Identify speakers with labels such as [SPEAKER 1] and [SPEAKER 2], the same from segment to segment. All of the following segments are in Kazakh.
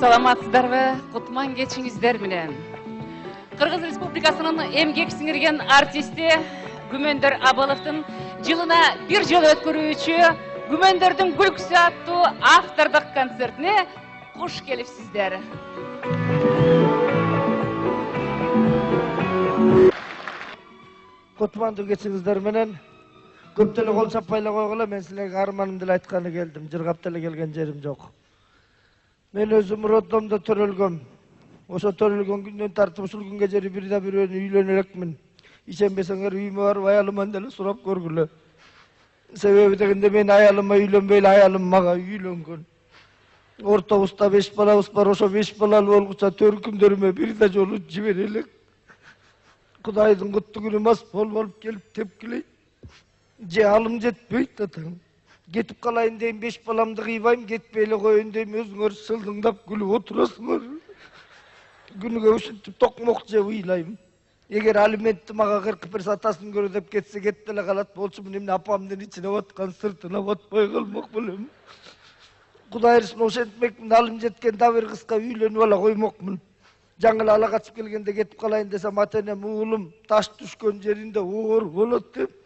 [SPEAKER 1] Саламатсыздарбы, кутман кечиңиздер менен. Кыргыз Республикасынын эмгек сиңирген артисти Күмөндөр Абыловдун жылына бир жолу өткөрүүчү Күмөндөрдүн күлкүсү аттуу автордук концертине куш келипсиздер.
[SPEAKER 2] Кутмандуу кечиңиздер менен көп деле кол чаппайлай койгула, мен силерге арманымды эле айтканы келдим. Жыргап деле келген жерим жок. Мен өзүм роддомдо төрөлгөм. Ошо төрөлгөн күндөн тартып ушул күнгө чейин бир да бирөөнү үйлөнө элекмин. Ишенбесеңер үйүмө барып аялыман деле сурап көргүлө. Себеби дегенде мен аялыма үйлөнбөй эле аялым мага үйлөнгөн. Ортобузда 5 балабыз бар, ошо 5 балалуу болгуча төркүмдөрүмө бир да жолу жибере элек. Кудайдын куттуу күнү мас болуп келип тепкилейт. Же алым жетпейт атаң. Кетип калайын дейм, 5 баламды кыйбайм, кетпей эле коеюн дейм, өзүңөр сылдыңдап күлүп отурасыңар. Күнүгө ушинтип токмок жеп ыйлайм. Эгер алиментти мага 41 атасын көрө деп кетсе кетип деле калат болчумун, эмне апамдын ичине баткан сыртына батпай калмак белем. Кудай ырсын ошентмекмин, алым жеткен дабыр кыска үйлөнүп ала коймокмун. Жаңы ала качып келгенде кетип калайын десем, ата-энем уулум таш түшкөн жеринде оор болот деп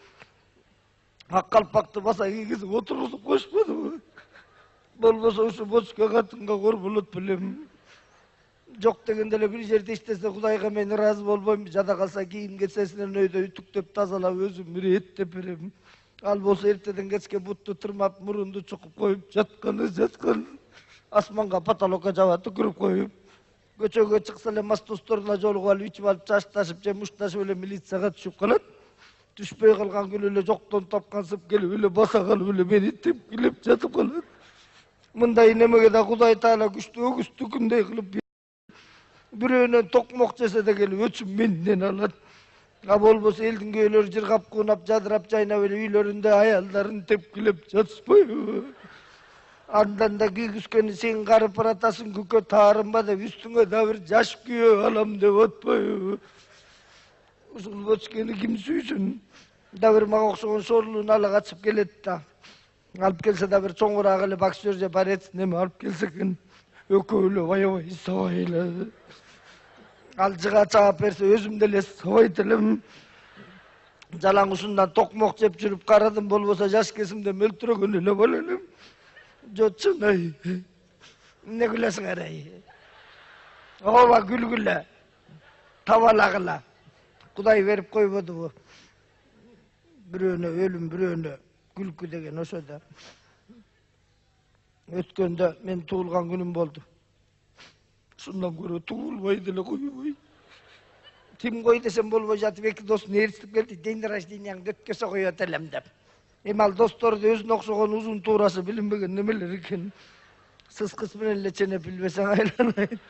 [SPEAKER 2] ак калпакты баса кийгизип отургузуп койушпадыбы? Болбосо ушу бочка катынга кор болот белем. Жок дегенде эле бир жерде иштесе Кудайга мен ыраазы болбойм. Жада калса кийим кетсесинен өйдө үтүктөп тазалап өзүм иреттеп берем. Ал болсо эртеден кечке бутту тырмап, мурунду чукуп коюп, жаткан. Асманга потолокко жаба түкүрүп коюп. Көчөгө чыкса эле мас досторуна жолугуп алып, ичип алып, чачташып же мушташып эле милицияга түшүп калат. Түшпөй калган күнү эле жоктон тапкансып келип эле баса калып эле мени тепкилеп жатып калат. Мындай немеге да Кудай Таала күчтүү өгүздүкүндөй кылып бирөөнөн токмок жесе да келип өчүм менден алат. А болбосо элдин күйөөлөрү жыргап, куунап, жадырап, жайнап эле үйлөрүндө аялдарын тепкилеп жатышпайбы? Андан да күйгүскөнү сен карып баратасың, күкө таарынба деп үстүңө да бир жаш күйөө алам деп атпайбы? Ушул бочкени ким сүйсүн? Да бир мага окшогон шорлууну ала качып келет да. Алып келсе да бир чоңураак эле боксер же борец неме алып келсе экен. Экөө эле аябай сабай эле. Ал жыга чаап берсе өзүм деле сабайт элем. Жалаң ушундан токмок жеп жүрүп карадым, болбосо жаш кезимде мөлтүрөгөн эле бала элем. Жотчун ай. Эмне күлөсүңөр ай? Ооба күлгүлө. Табалагыла. Кудай берип койбодубу? Бирөөнө өлүм, бирөөнө күлкү деген ошо да. Өткөндө мен туулган күнүм болду. Шундан көрө туулбай деле койбой. Тим кой десем болбой жатып, эки досун ээрчитип келди. День рожденияңды өткөзө коет элем деп. Эми ал досторду өзүнө окшогон узун туурасы билинбеген немелер экен. Сыскыс менен эле ченеп билбесең айланайт.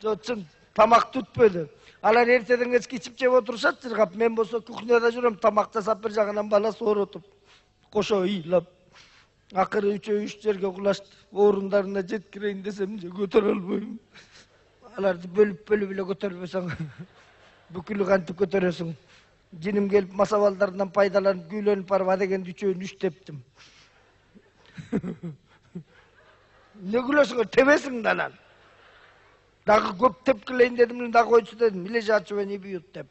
[SPEAKER 2] Жотчун тамак түтпөдү. Алар эртеден кечке ичип жеп отурушат жыргап. Мен болсо кухняда жүрөм, тамак жасап бир жагынан бала сооротуп, кошо ыйлап. Акыры үчөө үч жерге кулашты. Орундарына жеткирейин десем же көтөрө албайм. Аларды бөлүп эле көтөрбөсөң бүкүлү кантип көтөрөсүң? Жиним келип масабалдарынан пайдаланып күүлөнүп барып адегенди үчөөнү үчтептим. Не күлөсүңөр, тебесиң да анан. Дагы көп тепкилейин дедим эле, дагы койчу дедим. Лежачего не бьют деп.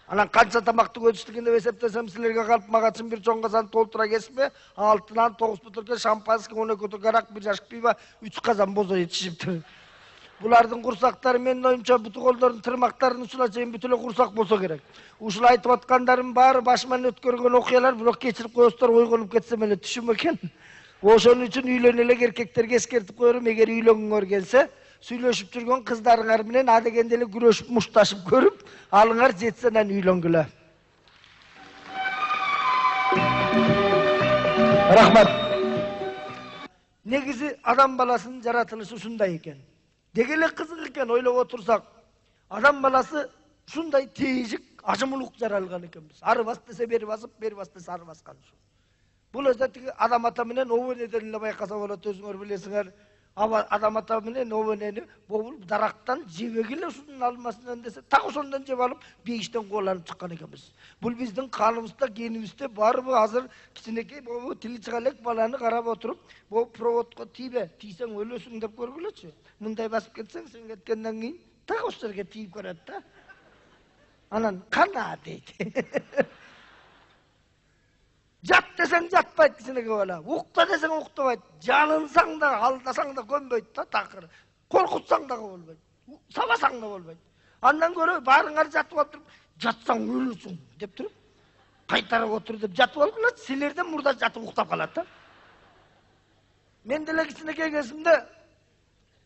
[SPEAKER 2] Анан канча тамакты көтүштүгүн деп эсептесем, силерге калп мага чын бир чоң казан толтура кесипи, 6 нан, 9 бутылка шампанский, 12 бутылка арак, 1 жашык пиво, 3 казан бозо жетишиптир. Булардын курсактары менин оюмча буту колдордун тырмактарынын учуна чейин бүт эле курсак болсо керек. Ушул айтып аткандарым баары башыман өткөргөн окуялар, бирок кечирип коесуздар, ойгонуп кетсем эле түшүм экен. Ошон үчүн үйлөнө элек эркектерге эскертип коерум, эгер үйлөнгүңөр келсе, сүйлөшүп жүргөн кыздарыңар менен адегенде эле күрөшүп, мушташып көрүп, алыңар жетсе анан үйлөнгүлө. Рахмат. Негизи адам баласынын жаратылышы ушундай экен. Деги эле кызык экен, ойлоп отурсак. Адам баласы ушундай тежик, ажымылук жаралган экенбиз. Ары бас десе бери басып, бери бас десе ары баскан ушул. Бул өзү адам ата менен обо неден эле байкаса болот, өзүңөр билесиңер. адам ата менен обенени бобул дарактан жебек эле ушунун алмасынан десе так ошондон жеп алып бейиштен кубаланып чыккан экенбиз. Бул биздин каныбызда, генибизде бар бу. Азыр кичинекей бобу тили чыга элек баланы карап отуруп, бу проводко тийбе, тийсең өлөсүң деп көргүлөчү. Мындай басып кетсең, сен кеткенден кийин так ошол жерге тийип көрөт да. Анан кана дейт. Жат десең жатпайт кичинекей бала. Укта десең уктабайт. Жалынсаң да, алдасаң да көнбөйт да такыр. Коркутсаң да болбойт. Сабасаң да болбойт. Андан көрө баарыңар жатып отуруп, жатсаң өлөсүң деп туруп, кайтарып отур деп жатып алгыла, силерден мурда жатып уктап калат да. Мен деле кичинекей кезимде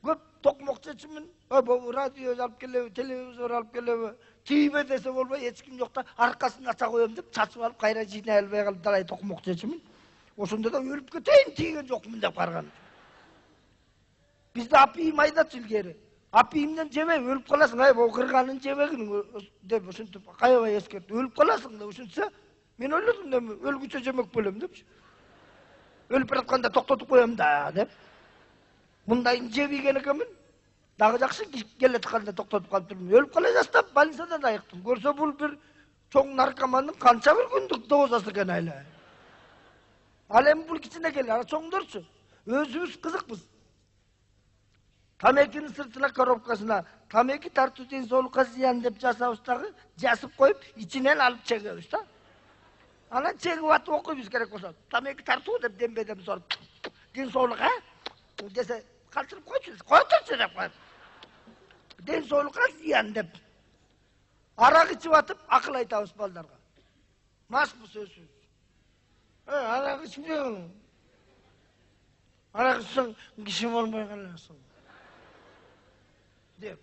[SPEAKER 2] көп токмок чечимин, радио алып келеби, телевизор алып келеби, тийбе десе болбой, эч ким жокта аркасын ача коем деп чачып алып кайра жыйнай албай калып далай токмок чечимин. Ошондо да өлүп кетейин тийген жокмун деп карган. Бизде апийим айдачу илгери. Апийимден жебей өлүп каласың, бул кырганын жебегин деп ушинтип каябай эскертип өлүп каласың да ушинтсе, мен ойлодум да өлгүчө жемек болом депчи. Өлүп баратканда токтотуп коем да деп. Мындайын жебейген экенмин. Дагы жакшы келе атканда токтотуп калып турдум. Өлүп кала жаздап больницадан айыктым. Көрсө бул бир чоң наркомандын канча бир күндүк дозасы экен айла. Ал эми бул кичинекей, ана чоңдорчу. Өзүбүз кызыкпыз. Тамекинин сыртына коробкасына тамеки тартуу ден соолукка зыян деп жасабыз дагы, жазып коюп, ичинен алып чегебиз да. Анан чегип атып окуйбуз керек болсо. Тамеки тартуу деп дембедем соруп. Ден соолук, десе калтырып койчу, койчу деп коюп. Ден соолукка зыян деп. Арак ичип атып акыл айтабыз балдарга. Машпы сөзсүз. Арак ичпең. Арак ичсең киши болбой каласың. Деп.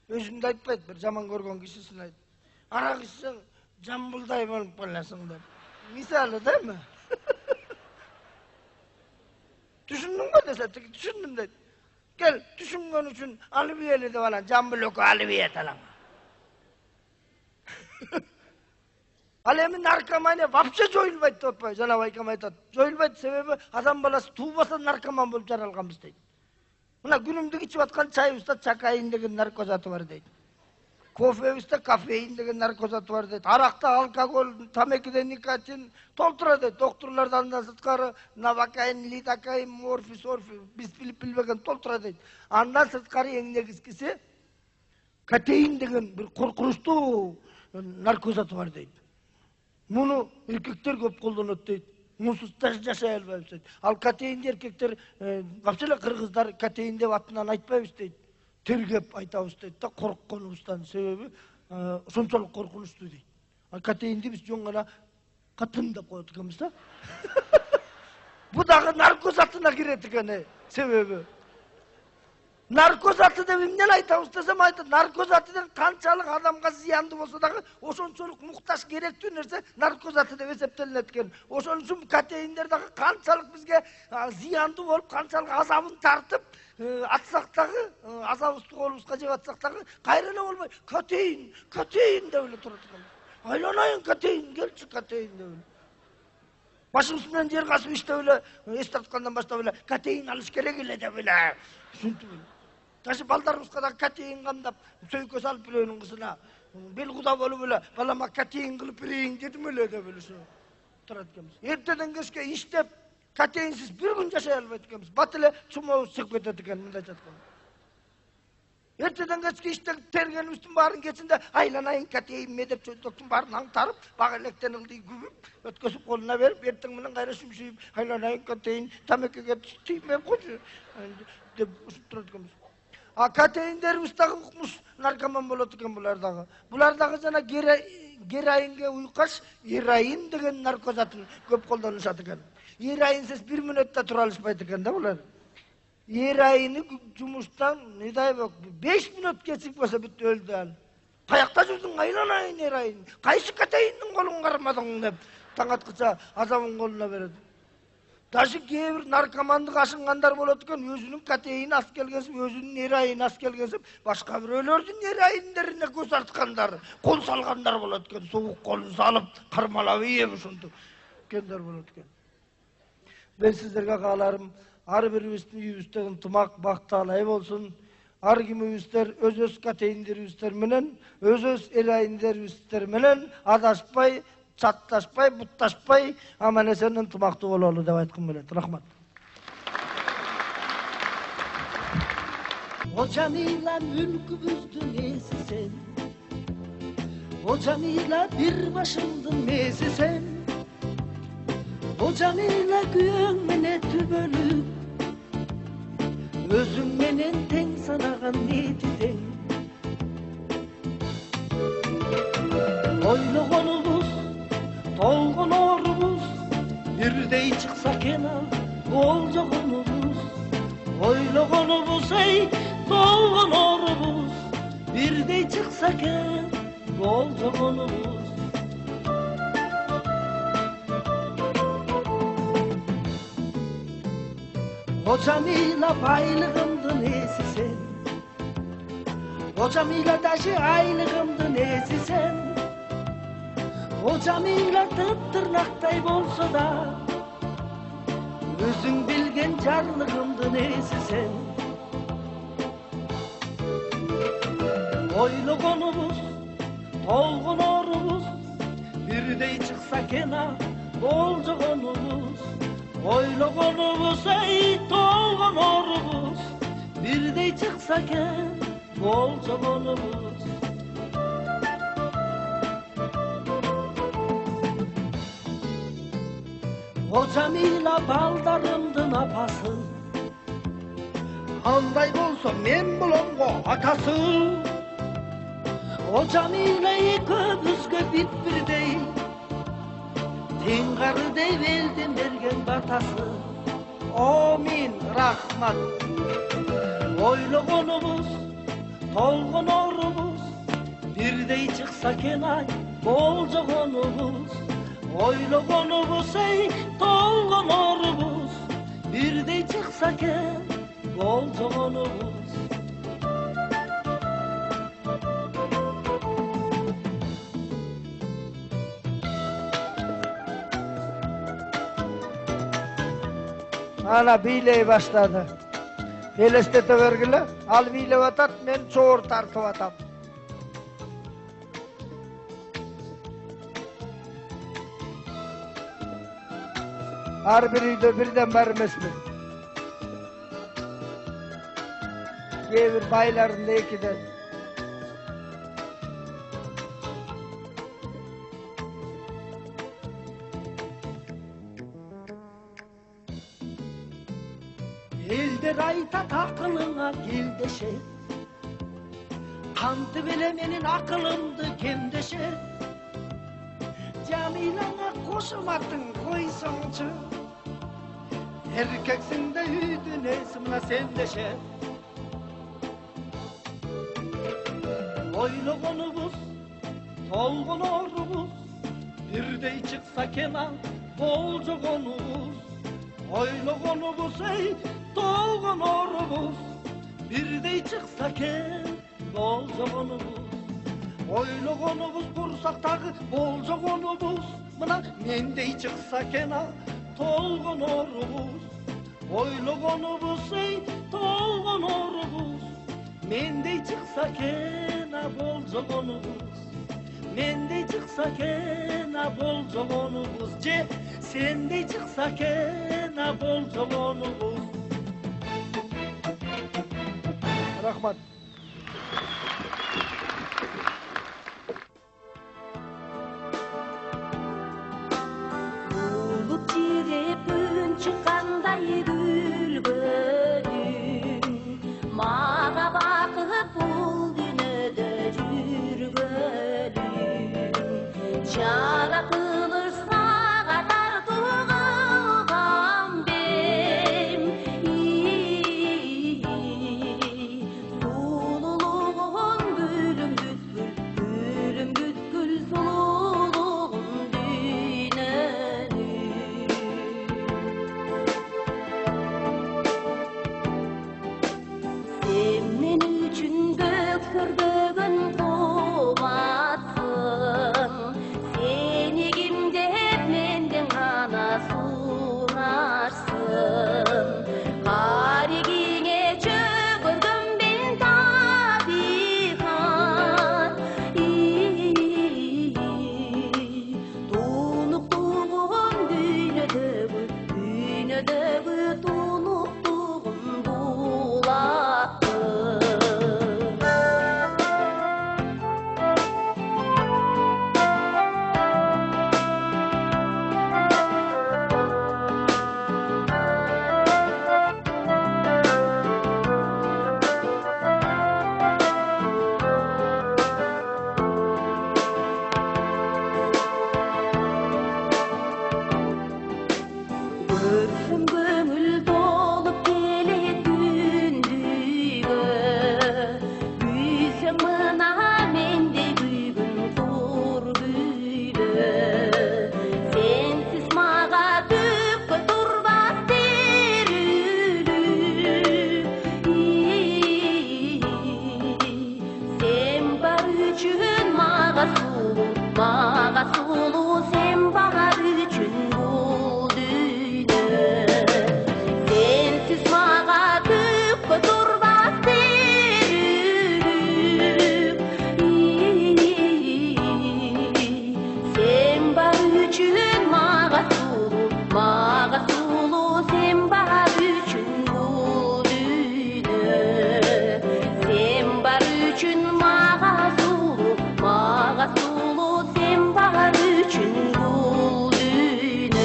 [SPEAKER 2] Өзүндө айтпайт, бир жаман көргөн кишисин айт. Арак ичсең жамбылдай болуп каласың деп. Мисалы да эми. Түшүндүңбү десе, түшүндүм дейт. Кел, түшүнгөн үчүн алыбиели деп анан жамбыл өкө алыбие талаң. Ал эми наркомания вообще жоюлбайт деп атпайбы? Жана байкам айтат. Жоюлбайт, себеби адам баласы туубаса наркоман болуп жаралганбыз дейт. Мына күнүмдүк ичип аткан чайыбызда чакаин деген наркозаты бар дейт. Кофебизде кофеин деген наркозаты бар дейт. Аракта алкоголь, тамекиде никотин толтура дейт. Доктурлар андан сырткары навокаин, лидокаин, морфий, биз билбеген толтура дейт. Андан сырткары эң негизгиси катеин деген бир коркунучтуу наркозаты бар дейт. Муну эркектер көп колдонот дейт. Мусуз жашай албайбыз дейт. Ал катеинди эркектер, вообще эле кыргыздар катеин деп атынан айтпайбыз дейт. Тергеп айтабыз дейт да, коркконубуздан, себеби ошончолук коркунучтуу дейт. Ал катеинди биз жөн гана катын деп коет экенбиз да. Бу дагы наркозатына кирет экен, себеби наркозаты деп эмнени айтабыз десем айтат, наркозаты канчалык адамга зыяндуу болсо дагы ошончолук муктаж керектүү нерсе наркозаты деп эсептелинет экен. Ошон үчүн катеиндер дагы канчалык бизге зыяндуу болуп, канчалык азабын тартып атсак дагы, азабыбызды колубузга жеп атсак дагы кайра эле болбой, катеин деп эле турат экен. Айланайын катеин, келчи катеин деп эле. Башыбыз менен жер касып иштеп эле, эстаткандан баштап эле катеин алыш керек эле деп эле. Ушинтип эле. Ташы балдарыбызга да катеин камдап, сөйкө салып бирөөнүн кызына, бел куда болуп эле, балама катеин кылып берейин дедим эле деп эле турат экенбиз. Эртеден кечке иштеп, катеинсиз бир күн жашай албайт экенбиз. Бат эле чумообуз чыгып кетет экен, мындай жатканда. Эртеден кечке иштеп тергенибиздин баарын кечинде айланайын катеинме деп чөйдөктүн баарын аңтарып, бага электен ылдый күбүп, өткөзүп колуна берип, эртең менен кайра шүмшүйүп, айланайын катеин тамекиге тиймеп койчу деп турат экенбиз. А катеиндерибиз дагы укмуш наркоман болот экен булар дагы. Булар дагы жана героинге уйкаш героин деген наркозатын көп колдонушат экен. Героинсиз бир мүнөттө тура алышпайт экен да булар. Героини жумуштан, не дай бог, 5 мүнөт кечип болсо бүттү өлдү ал. Каякта жүрдүң айланайын героин, кайсы катеиндин колун кармадың деп таң аткыча азабын колуна берет. Даже кээ бир наркомандык ашынгандар болот экен, өзүнүн катеини аз келгенсип, өзүнүн героини аз келгенсип, башка бирөөлөрдүн героиндерине көз арткандар, кол салгандар болот экен, суук колун салып, кармалап ийип ушинтип кендар болот экен. Мен сиздерге кааларым, Ar biribizin üyübizde ıntımak, baktaalay bolsun. Ar kimibizler öz kateyindiribizler menen, öz erayindiribizler menen adaşpay, çatlaşpay, buttaşpay aman esen ıntımakta bololu dep aytkym kelet. Rahmat.
[SPEAKER 3] O canıyla mülkümüzdün nesi sen? O canıyla bir başımdın nesi sen? O canıyla güven mene tübölüp özün menen teң sanagan neti teң? Oylogonubuz, tolgon orubuz birdey çıksa kenar ol jogonubuz. Oylogonubuz ey tolgon orubuz birdey çıksa kenar ol jogonubuz. Hocamıyla baylığımdı nesi sen? Hocamıyla daşı aylığımdı nesi sen? Hocamıyla tırnaktay bolsa da özün bilgen carlığımdı nesi sen? Oylogonubuz, tolgun orubuz birdey çıksa kenar ol jogonubuz. Oylogonubuz ey tolgon orubuz birdey çıksa ken bol jogonubuz. Hocamıyla baldarımdın apası, anday bolsa men bolomgo atası. Hocamıyla köpüzgö bit birdey Tengarı deyip elden bergen batası. Amin, rahmat. Oylogonubuz, tolgon orubuz birdey çıksa kenay bol jogonubuz. Oylogonubuz ey tolgon orubuz birdey çıksa ken bol jogonubuz.
[SPEAKER 2] Ana biyley başladı. Elestete vergile, al biylep atat, men çoğur tartıp atam. Har bir uyda birden bar emesmi. Kebir baylarında ekiden.
[SPEAKER 3] Elde rayta takılına geldeşe, kantı bile menin akılımdı kendeşe. Camilana koşum attın koysançı, erkeksin de üydün esimle sendeşe. Oylogonubuz, tolgon orubuz birdey çıksa kenar bol jogonubuz. Oylogonubuz ey tolgon orubuz birdey çıksa ken bol jogonubuz. Oylogonubuz bursaqtagı bol jogonubuz mına mendey çıksa kena tolgon orubuz. Oylogonubuz ey tolgon orubuz mendey çıksa kena bol jogonubuz. Mendey çıksa kena bol jogonubuz je sendey çıksa kena bol jogonubuz.
[SPEAKER 2] Rahmat.
[SPEAKER 4] Bulup jirip ün çıkanday gülgönüm, maga bakıp bul dünöde jürgönüm. Çala kılır sağa tartılgam bem, sululuğun gülüm bütkül sululuğun dünönüm. Senin üçün göktürdüğün kuvatsın, üçün bu düne.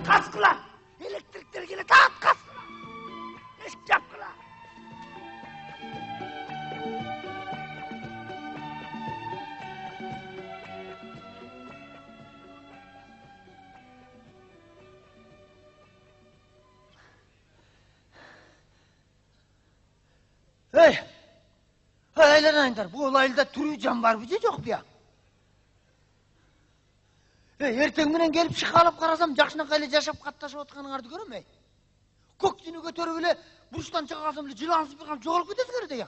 [SPEAKER 2] Kas kılan! Elektrikler gele tat kas! Eşk yap kılan!
[SPEAKER 5] Hey! Hey aylanayınlar, bu olayda türü can var bize yok ya. Hey, erteң менен келип шықалып қарасам, жақшына қайлы жашап қатташып отқаныңарды көрем, Көк түні көтеріп еле, бұрыштан шыға қалсам еле жылансып бірқам жоғалып кетесіңер де,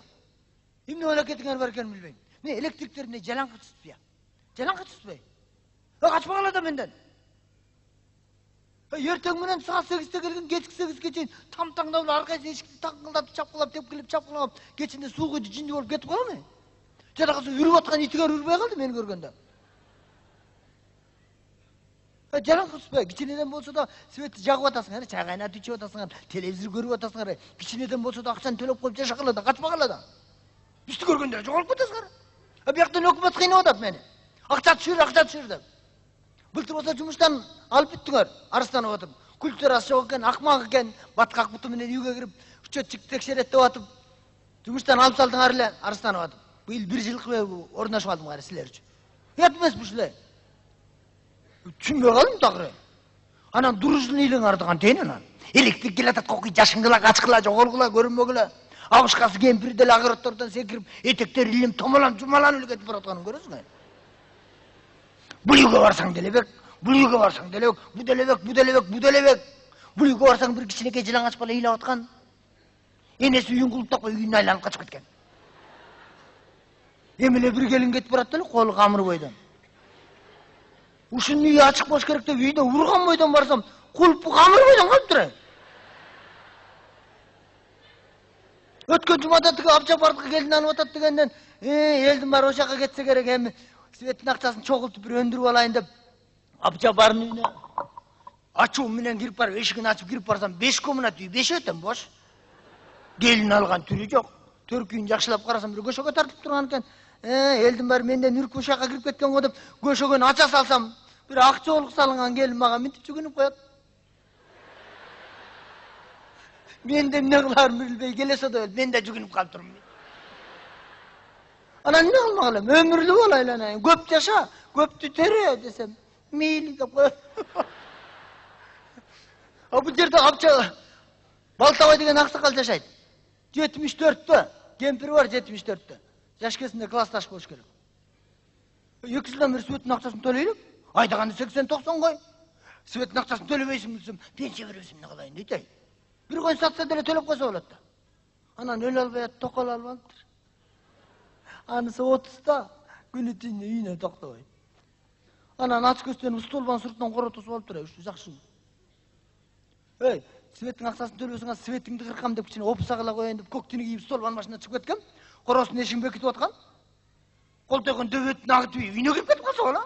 [SPEAKER 5] Емне ойлап кетіңер бар екенін білмеймін. Мен электриктеріне жалаңқы түспей, Жалаңқы түспей. Қашпа қалады менден. Ертең менен сағат 8-те келген, кешкі 8-ге чейін там-таңдаулы арқайсы ешкісі таңқылдап, чапқылап, тепкілеп, чапқылап, кешінде су құйды жинді болып кетіп қалам, Жалақысы үріп атқан итігер үрбей қалды мені көргенде. Жалаңқы түспей, кішінеден болса да светті жағып атасыңар, чай қайнатып ішіп атасыңар, телевизор көріп атасыңар, кішінеден болса да ақшаны төлеп қойып жаша қалады, қашпа қалады. Бізді көргенде жоғалып кетесіңар. Бұяқтан өкімет қиынап атады мені. Ақша түшір деп. Былтыр болса жұмыстан алып біттіңер, арыстанып атып. Күлтер асы жоқ екен, ақмақ екен, батқақ бұты менен үйге кіріп, үчет текшерет деп атып. Жұмыстан алып салдыңар еле, арыстанып атып. Бұл бір жылқы орнашып алдым ғары сілер үшін. Етмес бұл шілер. Түсінбей қалдым тағыры. Анан дұрыжын елің ардыған тейін анан. Электрик келатат қоқи жашыңғыла, қачқыла, жоғылғыла, көрінмегіла. Ауышқасы кемпірдел ағыраттардан секіріп, етектер илем, томалан, жұмалан өлі кетіп баратқанын көресің ай. Бұл үйге барсаң делебек, бұл үйге барсаң делебек, бұл делебек, бұл делебек, бұл делебек. Бұл үйге барсаң бір кішінеке жылаң ашпала илап атқан. Енесі үйін құлыптақ қой, үйін айланып қашып кеткен. Емеле бір келін кетіп баратты әлі, қолы қамыр бойдан. Ушын үйі ашық бош керек деп үйде ұрған бойдан барсам, құлыпы қамыр бойдан қалып тұр. Өткен жұмада тігі Абжапардыққа келін анып атат дегенден, елдің бар ошаққа кетсе керек, әмі Светтің ақшасын чоғылтып бір өндіріп алайын деп, Абжапардың үйіне ачуым менен кіріп барып, ешігін ашып кіріп барсам, 5 комнат үй, 5 өтем бош. Келін алған түрі жоқ. Төркүйін жақшылап қарасам, бір көшеге тартып тұрған екен. Елдің бар менден үріп ошаққа кіріп кеткен ғой деп, көшеген ача салсам, бір ақ жолық салынған келін маған ментіп жүгініп қояды. Мен де не қыларым білбей келесе де мен де жүгініп қалып тұрмын. Анан не қылма қалам, өмірлі бол айланайын, көп жаша, көпті тере десем, мейлі деп қояды. Бұл жерде Абжа Балтабай деген ақсақал жашайды. 74-ті, кемпірі бар 74-ті. Жаш кезінде классташ болуш керек. 2 жылдан бері Светтің ақшасын төлейлік. Айдағанды 80-90 ғой. Светтің ақшасын төлемейсің білсем, пенсия бересің не қылайын дейді. Bir koyun satsa dele төлеп қойса болады. Анан өл албай ат, тоқал албаптыр. Анысы 30-та күні түнде үйіне тоқтабайды. Анан ач көстен столбан сыртынан қоротосып алып тұр, үшті жақшын. Ей, Светтің ақшасын төлесіңа Светтіңді қырқам деп кішіне опса қыла қойайын деп көк түні киіп столбан машина шығып кеткем. Қоросын ешің бекітіп отқан. Қол тойған дөбетін ағыт үйіне кіріп кетіп қалса ола.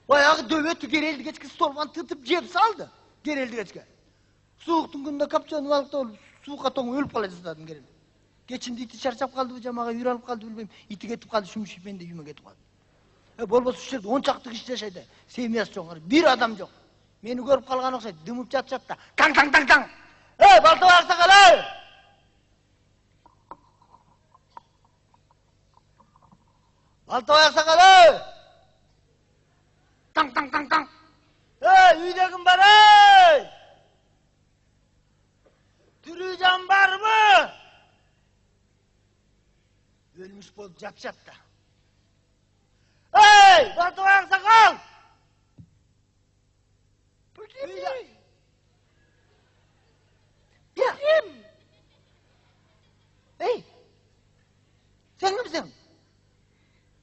[SPEAKER 5] Баяғы дөбеті керелді кечке столбан тытып жеп салды. Керелді кечке. Суықтың күнінде капчаны балықта олып, суыққа тоңып өліп қала жасадым керелді. Кечінде ити шаршап қалды, жамаға үйір алып қалды білмеймін. Ити кетіп қалды, шүмшіп мен де үйіме кетіп қалды. Болбасы үш жерде 10 шақты кіші жашайды. Семьясы жоңғыр, бір адам жоқ. Мені көріп қалған оқсайды, дымып жат-жатта. Таң-таң-таң-таң! Балтабай ақсақал! Балтабай ақсақал! Таң-таң-таң-таң! Үйдегім бар, Түрі жан бар мы? Өлміш болып жат-жатта. Балтабай ақсақал! Kim? Kim? Sen kimsin?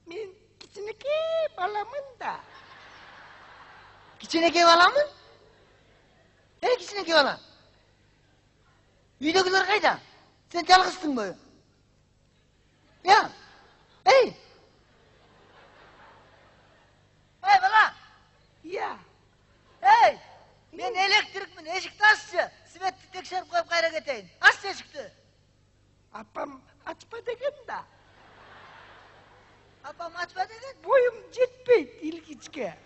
[SPEAKER 2] Men kichkineke balaman da.
[SPEAKER 5] Kichkineke balamın? Kichkineke bala? Uydagilar qayda? Sen jalg'izsing bu? Ya? Bala!
[SPEAKER 2] Ya.
[SPEAKER 5] Мен электрикмин, эшикти аччы. Светти текшерип коюп кайра кетейин. Аччы эшикти.
[SPEAKER 2] Апам açpa деген да.
[SPEAKER 5] Апам ачпа деген.
[SPEAKER 2] Boyum жетпейт ilgichке.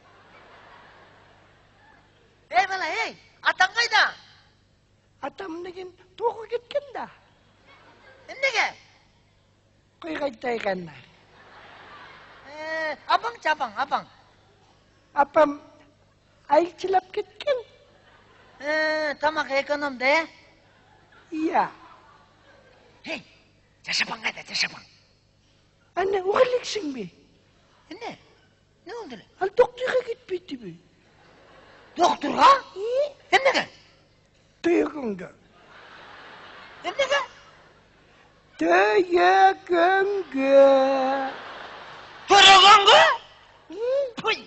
[SPEAKER 5] Ey bala, ey, атаң кайда?
[SPEAKER 2] Atam деген toğu ketken da.
[SPEAKER 5] Эмнеге?
[SPEAKER 2] Koyga tayganlar.
[SPEAKER 5] Апаңчы, апаң.
[SPEAKER 2] Apam ayçılap ketken.
[SPEAKER 5] Тамак экономда, э?
[SPEAKER 2] Iya.
[SPEAKER 5] Ey, жашапаң кайда, жашапаң?
[SPEAKER 2] Anne oğaliksin mi?
[SPEAKER 5] Эмне? Не болду эле?
[SPEAKER 2] Al doktora gitmedi mi?
[SPEAKER 5] Доктурга? Эмнеге?
[SPEAKER 2] Töyөгөнгө.
[SPEAKER 5] Эмнеге?
[SPEAKER 2] Töyөгөнгө.
[SPEAKER 5] Төрөгөнгө? Туй.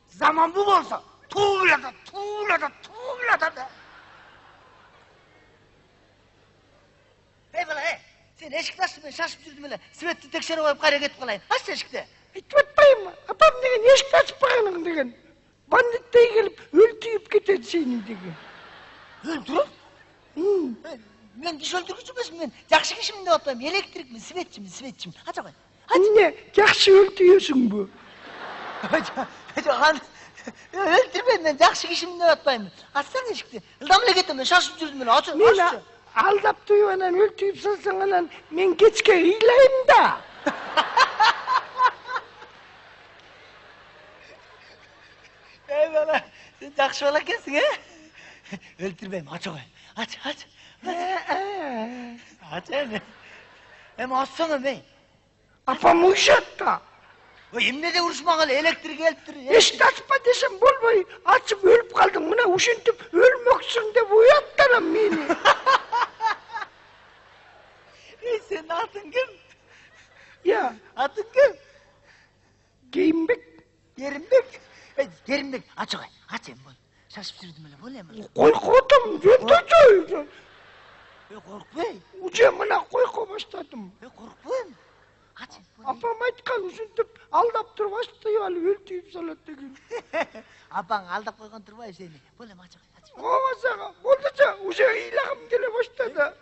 [SPEAKER 5] Zaman bu bolsa, tuğlada. Ey bala, ey, sen eşikti açtın, ben şaşıp жүрдüm эле. Светти текшерип коюп кайра кетип калайын. Ач эшикти.
[SPEAKER 2] Айтып атпайм mı? Apam деген eşik açıp bakının деген. Bandittey gelip öldürüp кетет seni деген.
[SPEAKER 5] Öldürüp? Men киши öldürgücü эмесмин, мен жакшы кишимин деп атпайм. Электрикмин, светчимин. Ача кой.
[SPEAKER 2] Anne, жақсы öldürüyorsun bu.
[SPEAKER 5] Öldürбейм, мен жакшы кишимин деп атпайм. Ачсаң эшикти. Ылдам эле кетем, мен шашып жүрдүм эле. Ачы.
[SPEAKER 2] Meni aldap duyuyorsan öldürüp salsan anan men geçke hıylayım da.
[SPEAKER 5] Ey bala, sen жакшы бала экенсиң, э? Öldürбейм, ача кой. Ач. Aç evi. Hem açsana be.
[SPEAKER 2] Apam uyuşat da.
[SPEAKER 5] Emne de uruşmağalı elektrik eliptir.
[SPEAKER 2] Eşit açma desem bolboy. Açıp ölüp kaldım. Buna uşuntip ölmöksün de uyatlarım beni.
[SPEAKER 5] Senin adın kim?
[SPEAKER 2] Ya.
[SPEAKER 5] Adın kim?
[SPEAKER 2] Giyinbek.
[SPEAKER 5] Gerimbek. Gerimbek. Aç oy. Aç em bol. Şaşıp sürdüm öyle. Bol em.
[SPEAKER 2] Korkutum. Yöntöcüydü.
[SPEAKER 5] Korkbay.
[SPEAKER 2] Ucamına koyku başladım.
[SPEAKER 5] Korkbay. Aç em.
[SPEAKER 2] Apam aytkan uşuntip aldap durup açtı alıp öltüyüp salat degen.
[SPEAKER 5] Apan aldap koygan turbay seni. Bol em aç oy.
[SPEAKER 2] Ovasaga. Bolduca uşa iyilagım gele başladı.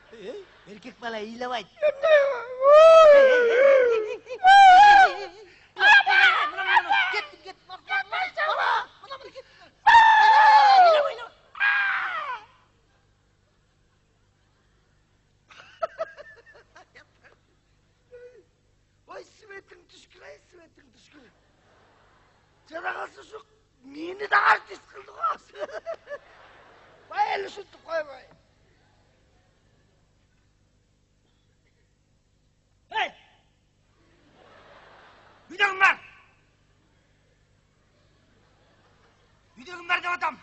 [SPEAKER 5] Erkek bala iyilebayt.
[SPEAKER 2] Emne?
[SPEAKER 5] Gittim.
[SPEAKER 2] Oy Svetin düşkün. Sana kalsın şu mini de artist kıldı kalsın. Vay eli sütü koy vay.
[SPEAKER 5] Hey! Yüdüğümler! Yüdüğümler de adam!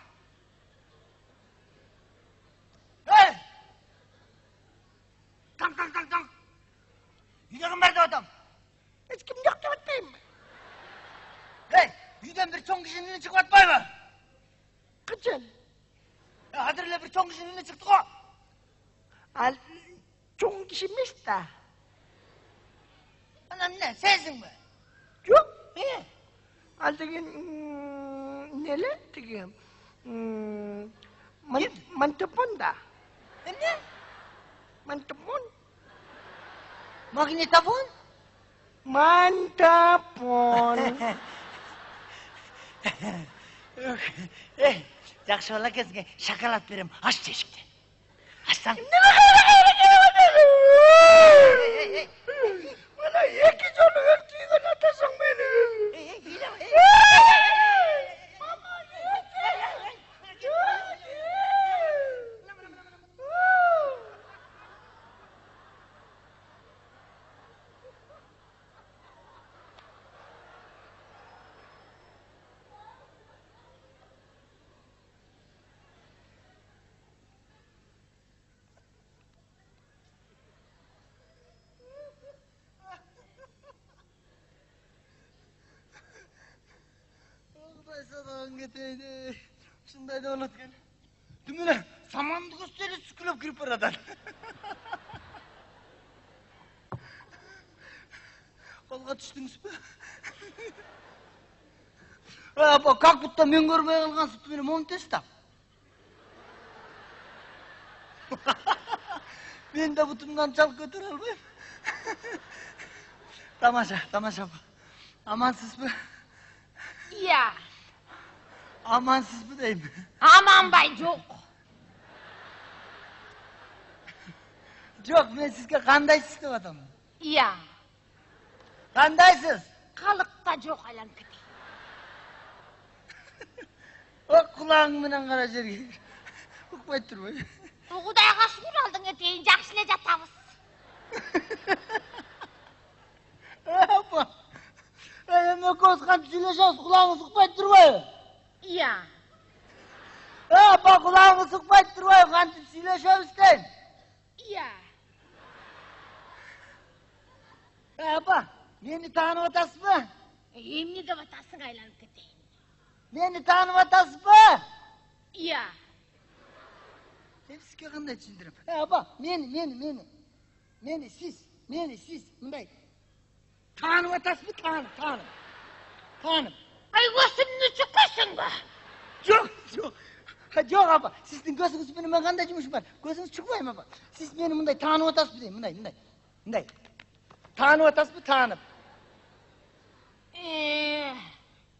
[SPEAKER 5] Hey! Tang! Yüdüğümler de adam!
[SPEAKER 2] Hiç kim yok da batmayayım mı?
[SPEAKER 5] Hey! Yüdüğüm bir çoğun kişinin önüne çıkıp atmayı mı?
[SPEAKER 2] Kaçın?
[SPEAKER 5] Hadırla bir çoğun kişinin önüne çıktık o!
[SPEAKER 2] Al, çok kişiymiş de.
[SPEAKER 5] Anam ne, sensin mi?
[SPEAKER 2] Yok.
[SPEAKER 5] He?
[SPEAKER 2] Al degen, neler degen? Mantepon da.
[SPEAKER 5] Ne?
[SPEAKER 2] Mantepon.
[SPEAKER 5] Magnetofon?
[SPEAKER 2] Mantepon.
[SPEAKER 5] Hey, жақсы бала кезіңе шоколад берем, аш тешікті. Ашсаң.
[SPEAKER 2] Bana iki jolu öldüğün atasın beni.
[SPEAKER 5] Şunday da olatken. Dümüne samandı gösteri sıkılıp girip aradan. Kolga düştünüz mü? Apa, как будто мен көрмей қалған сүт менен мон тестап. Мен де бұтымнан жалып көтере албайм. Тамаша, тамаша. Амансыз бі?
[SPEAKER 6] Iya,
[SPEAKER 5] Amansız bі дейм?
[SPEAKER 6] aman bay жоқ.
[SPEAKER 5] Жоқ, мен сізге қандайсыз деп атамын.
[SPEAKER 6] Iya,
[SPEAKER 5] Қандайсыз?
[SPEAKER 6] қалықта жоқ айланып кетейін.
[SPEAKER 5] О, құлағыңменен қара жерге. Ұқпай тұрмай.
[SPEAKER 6] Құдайға шүкір алдың етейін, жақшылы жатамыз.
[SPEAKER 5] Апа, мен көз қантып сөйлесеміз, құлағыңыз ұқпай тұрмай.
[SPEAKER 6] Iya,
[SPEAKER 5] Апа, құлағыңыз ұқпай тұрмай, қантып сөйлесеміз дейін.
[SPEAKER 6] iya.
[SPEAKER 5] Апа, мені танып атасыз ба?
[SPEAKER 6] Емне деп атасың айланып кетейін.
[SPEAKER 5] Мені танып атасыз ба?
[SPEAKER 6] Iya,
[SPEAKER 5] Мен сізге қандай түсіндірем? Апа, мені сіз, мындай. Танып атасыз ба? Танып.
[SPEAKER 6] ай өсімні шыққайсың ба?
[SPEAKER 5] Жоқ, апа. Сіздің көзіңізбен мен қандай жұмысым бар? Көзіңіз шықпайым, апа. Сіз мені мындай танып атасыз ба деймін, мындай. Танып атасыз ба? Танып.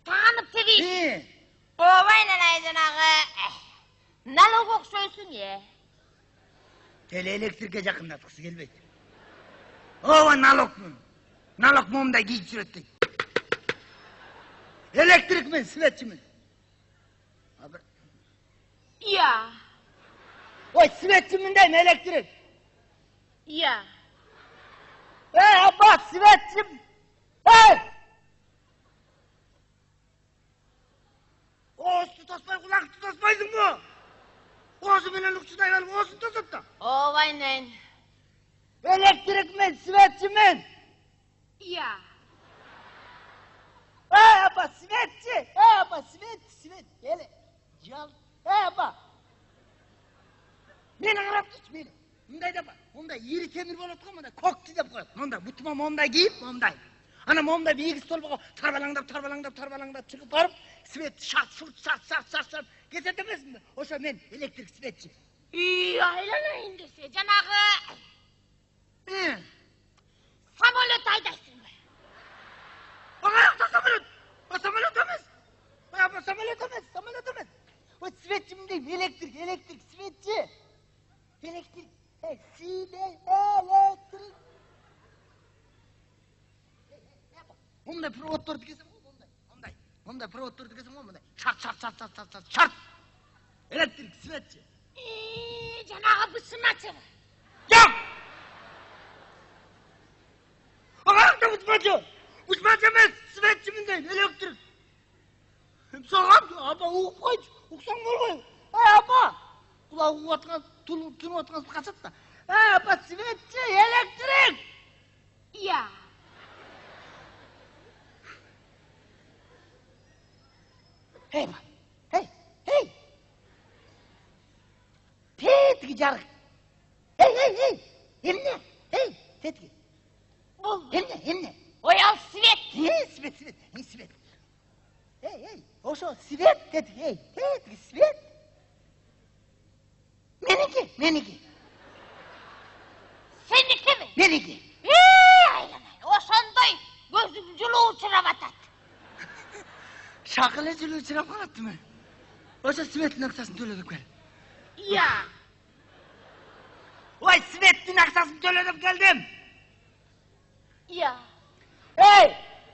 [SPEAKER 6] Танып тебе. Обайнан айдынағы налог оқшойсың,
[SPEAKER 5] Телеэлектрикке жақындатқысы келбейді. Ова налогмын. Налог момдай киіп жүреді дейді. Электрикмен, светчімін.
[SPEAKER 6] Iya,
[SPEAKER 5] Ой, светчімін дейм, электрик.
[SPEAKER 6] iya.
[SPEAKER 5] Апа, светчім. Оғыз тұтаспай, құлақ тұтаспайсың мұ? Оғызы менен ұқшыдай алып, оғызын тұтып та.
[SPEAKER 6] Обайнан.
[SPEAKER 5] Электрикмен, светчімін.
[SPEAKER 6] Iya.
[SPEAKER 5] Апа, светчі. Апа, свет. Еле, жал. Апа. Мені қарап тұршы, мені. Мұндай да бар. Мұндай ері темір болып отқан, мұндай көкті деп қояды. Мұндай, бұтыма мұндай киіп, мұндай. Ана мұндай егіз толбаға тарбалаңдап шығып барып, свет шарт, кетеді емесін бе? Оша мен электрик светчі.
[SPEAKER 6] Айланайын десе, жанағы самолет айдайсың ба?
[SPEAKER 5] Ағаяқта самолет. Самолет емес. Самолет емес. О, светчім дейм, электрик, светчі. Электрик. Электрик. Мұндай проводтарды кесем ғой, мұндай проводтарды кесем ғой, мұндай. Шарт. Электрик, светчі.
[SPEAKER 6] Жанағы бұсымачы ба?
[SPEAKER 5] Жоқ! Ағаяқта бұсымачы емес, светчімін дейм, электрик. Соған, апа, ұғып қойшы, ұқсаң бол ғой. Апа, құлағы ұғатқан, тұнып атқан қашат та. Апа, светчі, электрик!
[SPEAKER 6] Iya.
[SPEAKER 5] Hey! Тетігі жарық. Емне? Тетігі. Емне?
[SPEAKER 6] Ой, ал свет.
[SPEAKER 5] Свет. Ошо, свет, тетігі, свет. Менікі.
[SPEAKER 6] Сенікі mi?
[SPEAKER 5] Менікі.
[SPEAKER 6] Айланай, осындай көзім жылу ұшырап атады.
[SPEAKER 5] Шақылы жылу ұшырап қалатты ма? Ошо светтің ақсасын төледіп кел.
[SPEAKER 6] Iya.
[SPEAKER 5] Ой, светтің ақсасын төледіп келдім.
[SPEAKER 6] Iya.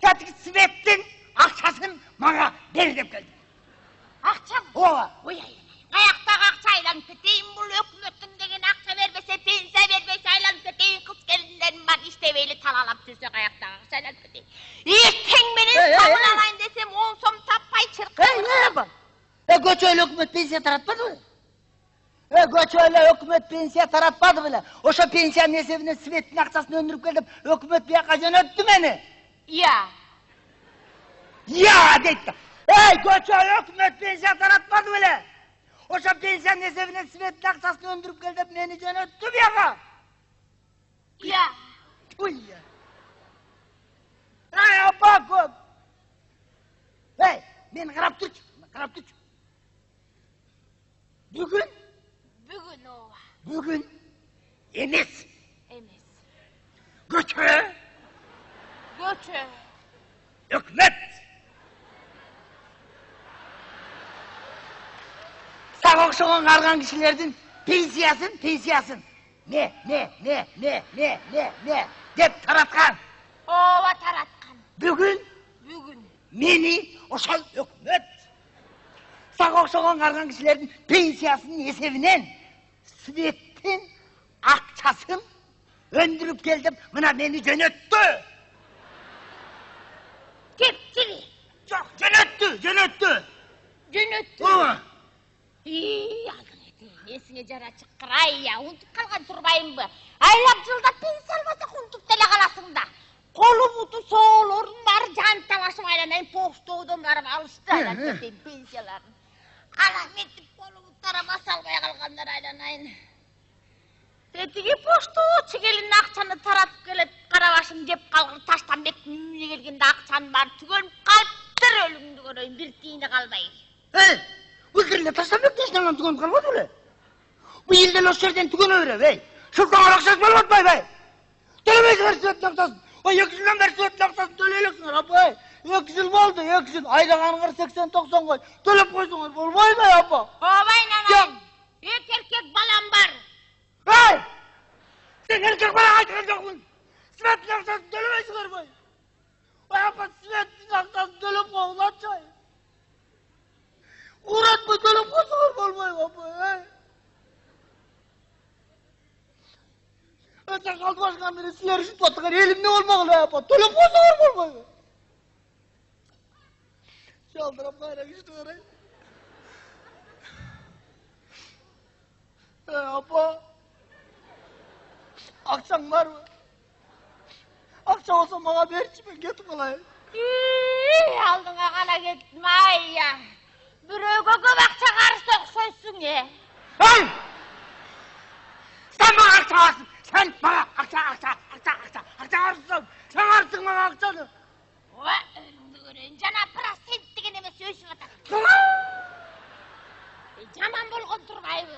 [SPEAKER 5] Тетігі светтің ақшасын маға бер деп келдім.
[SPEAKER 6] Ақша мı?
[SPEAKER 5] Ова.
[SPEAKER 6] Ой, айланай, қаяқтағы ақша айланып кетейін, бұл өкіметтің деген ақша бермесе, пенсия бермесе айланып кетейін, қыз келіндерім бар, іштебейлі талалап жүрсе қаяқтағы ақша айланып кетейін. Ертең менен сабын алайын десем, 10 сом таппай шырқай.
[SPEAKER 5] Көчөйлі өкімет пенсия таратпады бі? Көчөйлі өкімет пенсия таратпады білі? Ошо пенсияның есебінен светтің ақшасын өндіріп келдім, өкімет бияққа жөнөттү мені.
[SPEAKER 6] Iya.
[SPEAKER 5] Я, дейді. Көчөйлі өкімет пенсия таратпады білі? Ошо пенсияның есебінен светтің ақшасын өндіріп келдім, мені жөнөттү бияққа.
[SPEAKER 6] Iya.
[SPEAKER 5] Ой, Ay apa көп. Hey, men qarab turchi. Bugun
[SPEAKER 6] ооба.
[SPEAKER 5] Бүгін емес.
[SPEAKER 6] Көчө.
[SPEAKER 5] Үкімет. Саған оқшаған қарған кішілердің пенсиясын. Не, деп таратқан.
[SPEAKER 6] Ооба, таратқан.
[SPEAKER 5] Бүгін мені ошол үкімет. Саған оқшаған қарған кішілердің пенсиясының есебінен Светтен ақшасын өндіріп келдім, мына мені жөнөттү.
[SPEAKER 6] Кептіби?
[SPEAKER 5] Жоқ, жөнөттү.
[SPEAKER 6] Ооба. Алдың еті, есіңе жара шыққырай, ұнтып қалған тұрбайым бі. Айлап жылда пенсия алмаса ұнтып теле қаласың да. Қолы бұты соғылырын бар, жан тамашым айланайын, поштоудан барып алысты айлап кетейін пенсияларын. Қалам етіп қолы бұттара басалмай қалғандар айланайын. Сетіге поштоучы келін ақшаны таратып келет, қарабашым жеп қалғыр, таштан бек үйіне келгенде ақшаны бар, түгеліп қалыптыр өлімді көрейін, бір тиіні қалмай.
[SPEAKER 5] Өкірінде таштан бек түгеніп қалмады өлі. Бұл елден осы жерден түген өрі, бей. Шылтаңар ақшасы болып атпай, бей. Төлемейсіңер Светтің ақшасын. 2 жылдан бері Светтің ақшасын төлейлексіңер, апай. 2 жыл болды, 2 жыл. Айдағаныңыр 80-90 қой. Төлеп қойсыңыр, болмай бай, апа.
[SPEAKER 6] Обай, нанайын. Еркек балам бар.
[SPEAKER 5] Ай! Сен еркек балаң айтқан жоқпын. Светтің ақшасын төлемейсіңер, бай. Ой, апа, Светтің ақшасын төлеп қойғын атшай. Уратпай төлеп қойсыңыр, болмай, апа, Sen kaldı başkan biri siler işit battıklar elimde olmalı ya. Tölüm koysa var mı olmayı? Çaldırıp kaynak işte orayı. Apa. Akşam var mı? Akşam olsa bana verçi ben getir kalayım.
[SPEAKER 6] Алдыңа ғана кеттім ай я. Біреуге көп ақша қарсы оқсайсың
[SPEAKER 5] Hey! Sen bana akça varsın. Sen bana akça қарсысың. Sen қарсың bana ақшаны.
[SPEAKER 6] Ой, өлімді көрейін. Жана процент деген емес өсіп атады. Жаман болған тұрмайды.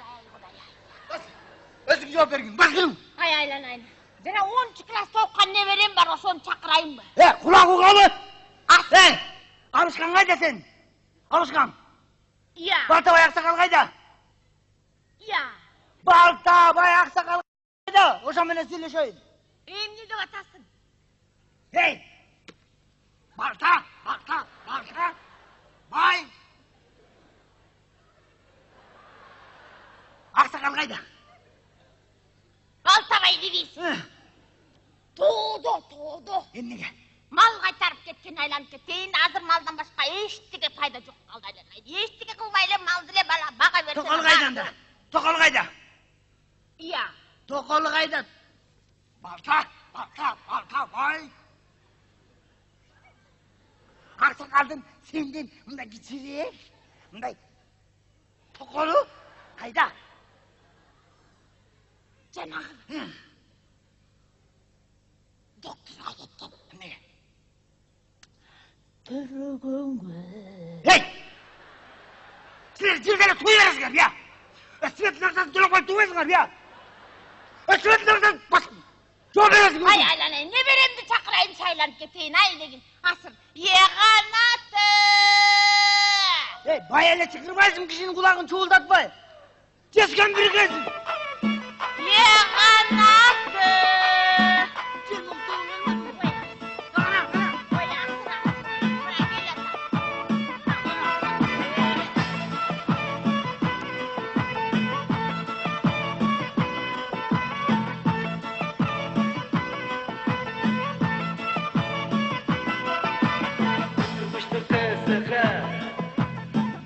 [SPEAKER 5] Өзің жауап берген. Бас келің.
[SPEAKER 6] Ай, айланайын. Жана 10-ші класста оққан немерем бар, осыны шақырайын ба?
[SPEAKER 5] Құлақ ұғалы. Алышқан қайда сен? Алышқан.
[SPEAKER 6] Иә.
[SPEAKER 5] Балтабай ақсақал қайда?
[SPEAKER 6] Иә.
[SPEAKER 5] Балтабай ақсақал қайда? Ошан менен сөйлесейін.
[SPEAKER 6] Емне деп атасың?
[SPEAKER 5] Балта, бай. Ақсақал қайда?
[SPEAKER 6] Балтабай дейсің. Тоды.
[SPEAKER 5] Емнеге?
[SPEAKER 6] Мал қайтарып кеткен айланып кетейін, азыр малдан басқа ештеге пайда жоқ қалды айланайын. Ештеге қылмайлы малдыле бала баға берсен.
[SPEAKER 5] Тоқал қайданда? Тоқал қайда?
[SPEAKER 6] Иә.
[SPEAKER 5] Тоқал қайда? Балта, бай. Ақсақалдың сенден мұндай кішірек, мұндай тоқалы қайда?
[SPEAKER 6] Жаңағы. Докторға кеткен.
[SPEAKER 5] Неге?
[SPEAKER 6] Түрігіңгі.
[SPEAKER 5] Сіздер жердері туй бересіңер, бия? Светтің ақшасын төлеп қойып туй бересіңер, бия? Светтің ақшасын басын. Жол бересіңер.
[SPEAKER 6] Ай, айланайын, не беремді шақырайын шайланып кетейін, ай деген. Асыр, еғанаты!
[SPEAKER 5] Бай әлі шықырмайсың, кішінің құлағын чуылдатпай. Тескен бір кезін.
[SPEAKER 6] Еғанаты!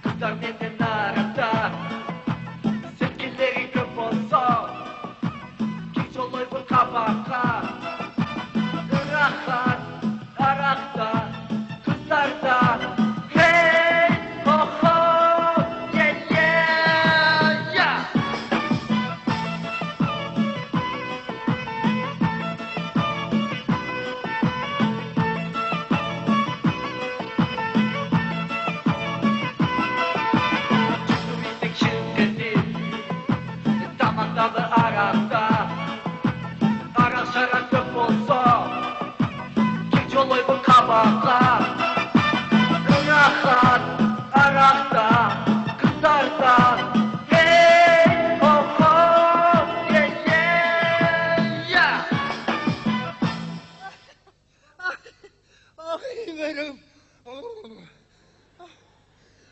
[SPEAKER 3] Kızlar benden arada sevgilileri köp olsa Geç oluyor bu kabaka Irak'ta kızlarda Hey ho ho yeah yeah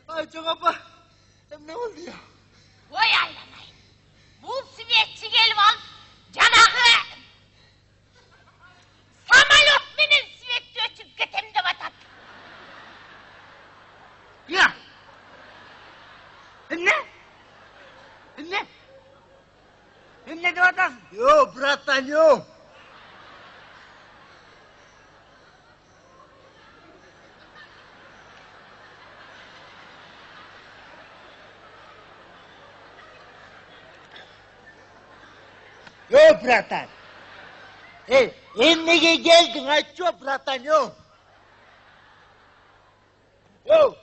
[SPEAKER 5] Ay çok apa. Ne oldu ya?
[SPEAKER 6] Oy aylanay. Bu sivetçi gelip al. Canağı. Samalot menen sivetçi ötüp ketemde batat.
[SPEAKER 5] Ya. Ne? Ne? Ne de atasın? Yo, bratan yo. Yo, bratan. Emmege geldin, aytço, bratan, yo. Yo.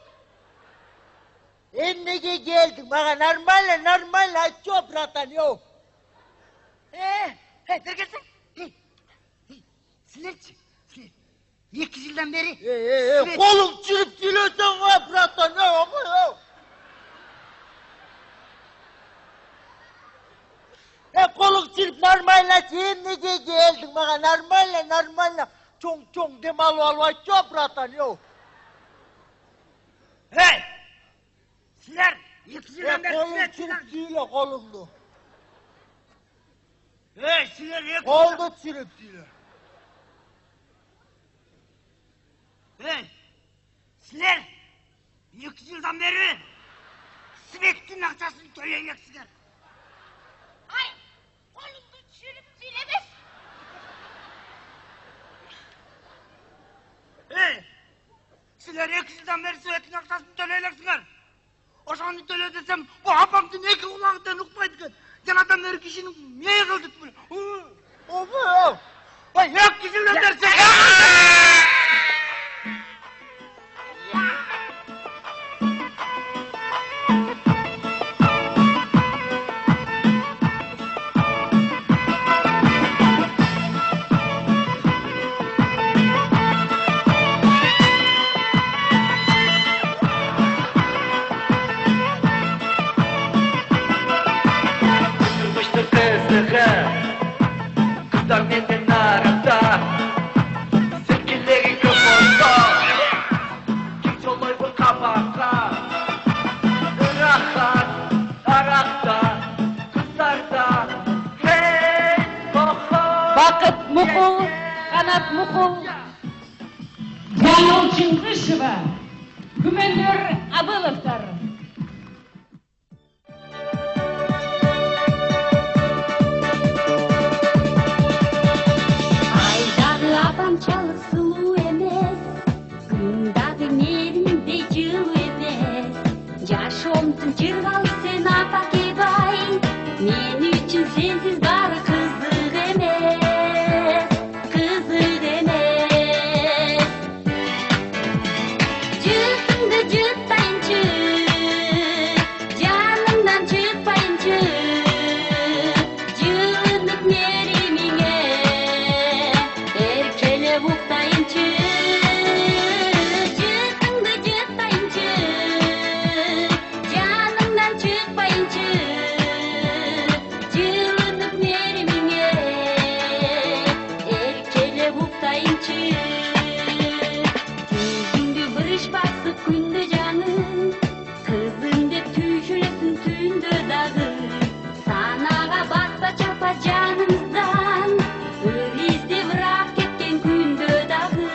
[SPEAKER 5] Emmege geldin, bana normal, aytço, bratan, yo. Dur gelsin. Silerci. İki yıldan beri. Kolum çürüp gülüyorsun ha, bratan, yo. Kolum çürüp normalla emmege geldin, bana normalla. Çong demal aytço, bratan, yo.
[SPEAKER 3] Hey! Sizler yetişilen
[SPEAKER 5] Kolum çürüp gülüyor, kolumdu.
[SPEAKER 3] Hey sizler yetişilen...
[SPEAKER 5] Koldu çürüp gülüyor.
[SPEAKER 3] Hey! Sizler 2 yıldan beri Sivet'in akçasını töleyeksiniz.
[SPEAKER 6] Ay kolumda çürüp silemez.
[SPEAKER 3] Hey! Sizler 2 yıldan beri Sivet'in akçasını töleyeksiniz. O zaman töle desem bu hapamdın iki kulağından ukmaydı ki. Yanadan beri kişinin niye yıkıldık böyle?
[SPEAKER 5] Obu.
[SPEAKER 3] Ay 2 yıldan beri sen...
[SPEAKER 7] Kırmıştır kızlığı Kızlar benden arada Sevgilileri kafamda Geç olay bu kabakta Irak'ta, Arak'ta Kızlarda Hey baka
[SPEAKER 1] Bakıt Mukul, Kanat Mukul, Canol Çıngışeva, Gümendör Abılovlar.
[SPEAKER 8] Aydağı adam çalık sulu emes, Gündağı nerimde cıl emes. Yaşomdun cırgalı sen apak ebay, Men üçün sensiz bari kızık emes, kızık emes. Cıhtımdı cıhtayınçı, canımdan çıkpayınçı, Cılınıp nerimine, erkele buktayınçı. Cıhtımdı cıhtayınçı, canımdan çıkpayınçı, Cılınıp nerimine, erkele buktayınçı. Tüzündü barış bası күндө жаным, Kızın de tüyüşülesin tündө dağı. Sanaga batpa çapa canımızdan, Ürizde bırak ketken күндө dağı,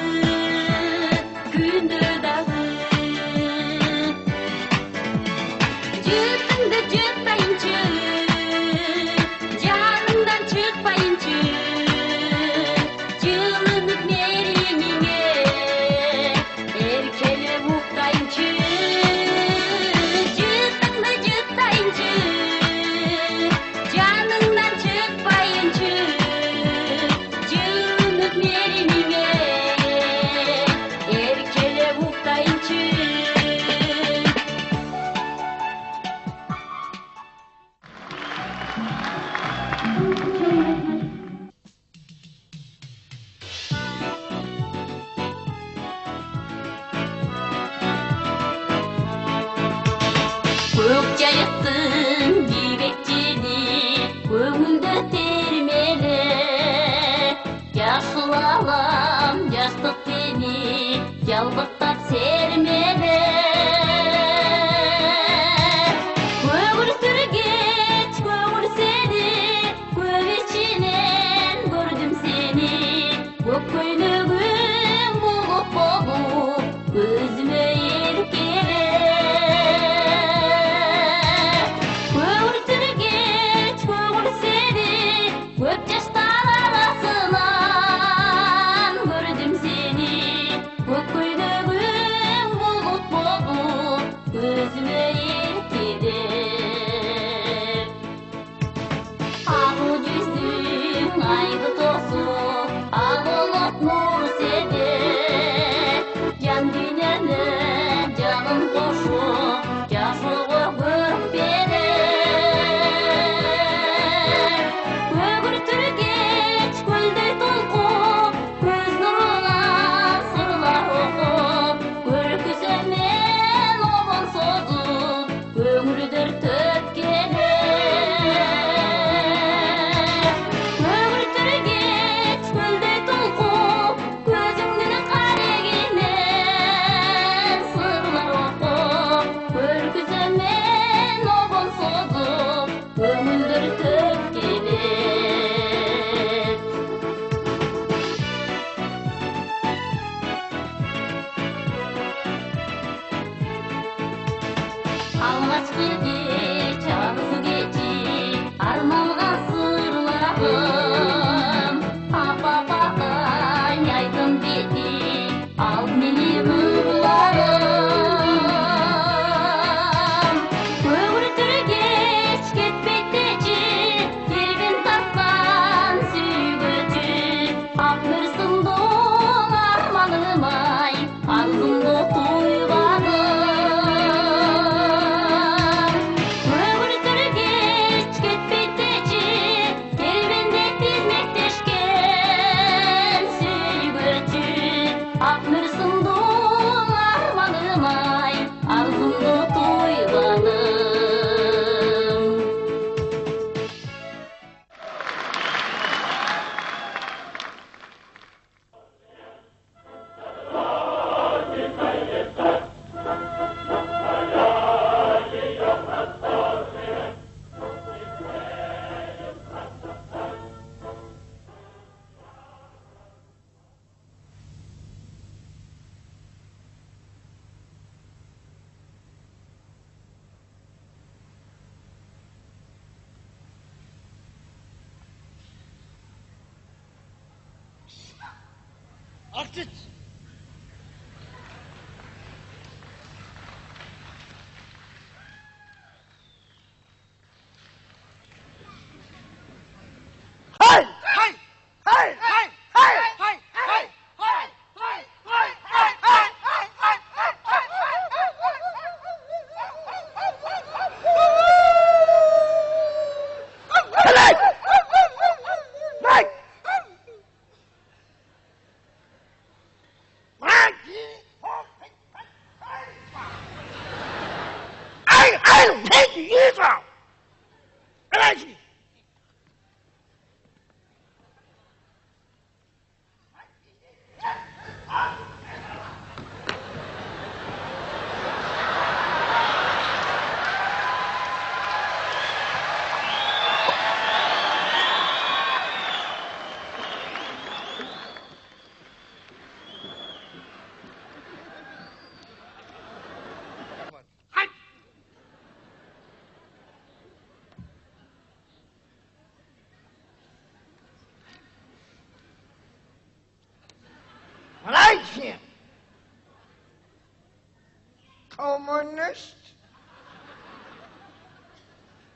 [SPEAKER 8] күндө dağı. Cıhtımdı cıhtayınçı, canımdan çıkpayınçı, Cılınıp nerimine, erkele buktayınçı. Cıhtımdı cıhtayınçı, canımdan çıkpayınçı, Cılınıp nerimine, erkele buktayınçı. Көк жайықтың жібекчені, көңілді термелі. Жасыл алам жастық сені, жалбықтап сен Almaçlı geç, ağzı geçi, armağan sırlarım. Apapadan yaydın dedi, al meni ırlarım. Ömrütür geç, ketmekteci, yerbin tatman süygütü. Aklırsın doğan armanım ay, ağzımda tuyganım. Ömrütür geç, ketmekteci, yerbinde dizmekteşken süygütü. Aklırsın doğan armanım ay, ağzımda tuyganım.
[SPEAKER 5] Artık.
[SPEAKER 3] Hay! Hay! Hay! Hay! Hay! Hay! Hay! Hay! Hay! Hay! Hay!
[SPEAKER 2] Malaysia. Communist.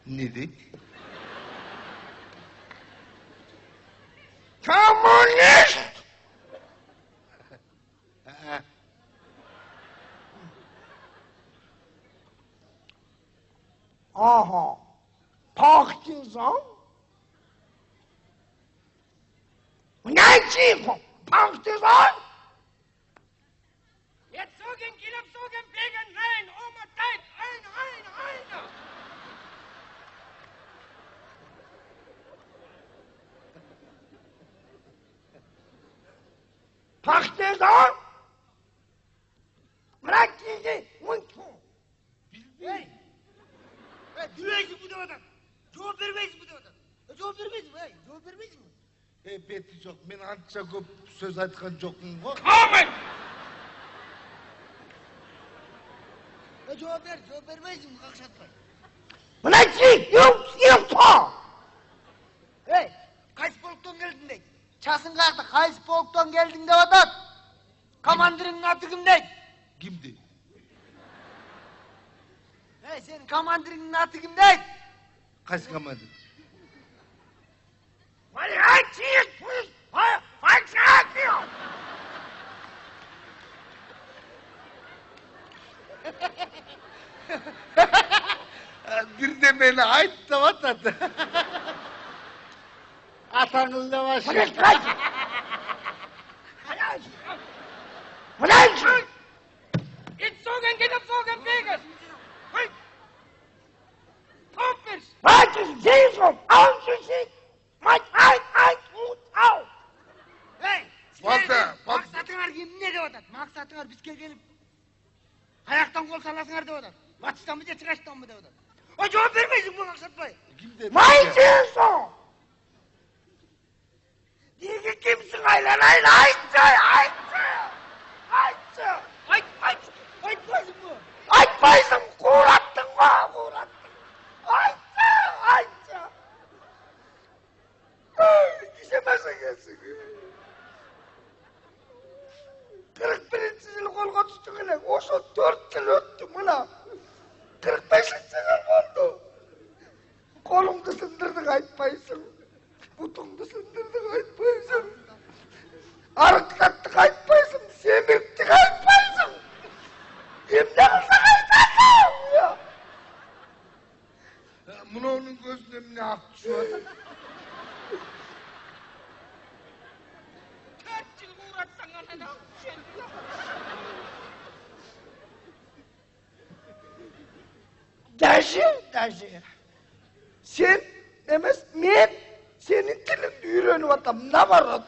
[SPEAKER 5] Nedir?
[SPEAKER 2] Communist. Aha. Partisan. Nazi. Partisan.
[SPEAKER 3] Jetzt zogen, Kilop zogen, Pegen, nein, Oma, Teig, eine.
[SPEAKER 2] Partisan. Bırak sizi.
[SPEAKER 3] Hey! Düreysiz bu devadan. Cevap vermeyiz bu devadan. Cevap vermeyiz mi? Cevap vermeyiz mi?
[SPEAKER 5] Beti жоқ, мен анша көп сөз айтқан жоқпын ғой.
[SPEAKER 3] Aman!
[SPEAKER 5] Cevap vermeyiz mi? Қақшатпай.
[SPEAKER 2] Nazi. Yok.
[SPEAKER 5] Hey, qaysi polktan geldin deydi? Çasın kalktı, qaysi polktan geldin de adat. Komandirinin adı kim deydi? Kim deydi? Hey, senin komandirinin adı kim deydi? Qaysi komandir? Bir de beni ait da atadı. Atanılda başı.
[SPEAKER 3] Jetzt zogen, Kilop zogen, Pegen. Hey! Pompers!
[SPEAKER 2] Wat is deze? Aanzien.
[SPEAKER 3] Hey! Maksatыңар не деп атат? Maksatыңар бізге келіп аяқтан қол саласыңар деп атат. Батыстан ба, шығаштан ба деп атат. О, жауап бермейсің бұл Мақсатбай.
[SPEAKER 2] Майсың. Неге кімсің айланайын? Айтшы.
[SPEAKER 3] Айтпайсың бұл.
[SPEAKER 2] Айтпайсың, қуыраттың Ошо 4 yıl öttü mına. 45'inci yıl oldu. Kolumdu sındırdık aytpaysın. Butungdu sındırdık aytpaysın. Arıklattık aytpaysın. Semirttik aytpaysın. Emne kılsak aytpaysın ya. Muna onun gözüne mine ak düşüyordu.
[SPEAKER 6] 4 yıl uğratsan anana düşen ya.
[SPEAKER 2] Daşı. Sen emez, men senin dilini öğrenip atam. Ne var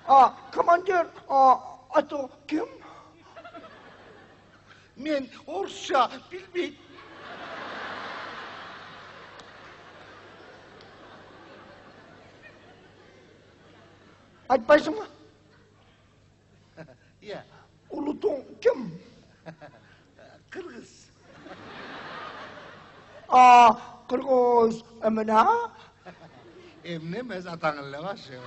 [SPEAKER 2] o? Komandir, ato kim? Men Orusça bilmeyim. Айтпайсың mı?
[SPEAKER 5] Ya,
[SPEAKER 2] Ulutun kim?
[SPEAKER 5] Kırgız.
[SPEAKER 2] Kırgız emine?
[SPEAKER 5] Emnemez atanınla başı.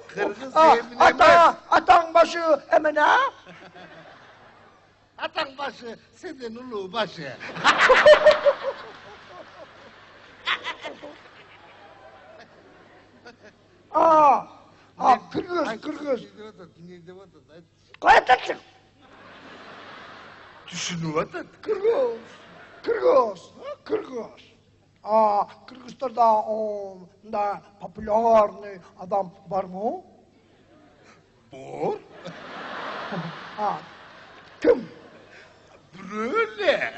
[SPEAKER 5] Kırgız emnemez.
[SPEAKER 2] Atan başı emine?
[SPEAKER 5] Atan başı, senden ulu başı.
[SPEAKER 2] Kırgız.
[SPEAKER 5] Ne devatat?
[SPEAKER 2] Koyatatsın.
[SPEAKER 5] Düşünüvatat.
[SPEAKER 2] Kırgız. Kırgızlar'da da popüler adam var mı?
[SPEAKER 5] Bor.
[SPEAKER 2] Kim?
[SPEAKER 5] Böyle.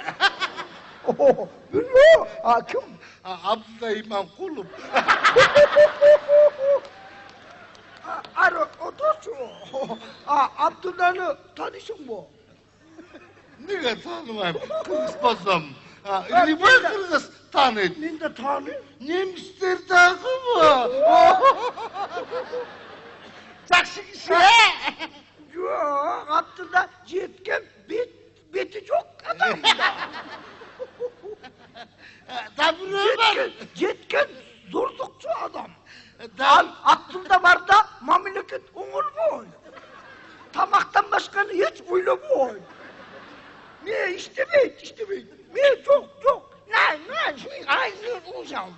[SPEAKER 2] Bilmiyorum. Kim?
[SPEAKER 5] Abdullah İmam Kulum.
[SPEAKER 2] Arı otursun. Abdullah'ı tanışın mı?
[SPEAKER 5] Ne tanımam? Kırgız basam. Liman Kırgız tanıt.
[SPEAKER 2] Ben de tanı.
[SPEAKER 5] Nemster takımı. Çakşı kişi.
[SPEAKER 2] Yok, Abdullah yetken beti çok adam.
[SPEAKER 5] Tabii
[SPEAKER 2] Yetken zordukçu adam.
[SPEAKER 5] ben.
[SPEAKER 2] Abdullah var da memleket oğul Tamaktan başkanı hiç uylamıyor. Ne istemeyim. Ne çok. Ne şey aynı olacağım.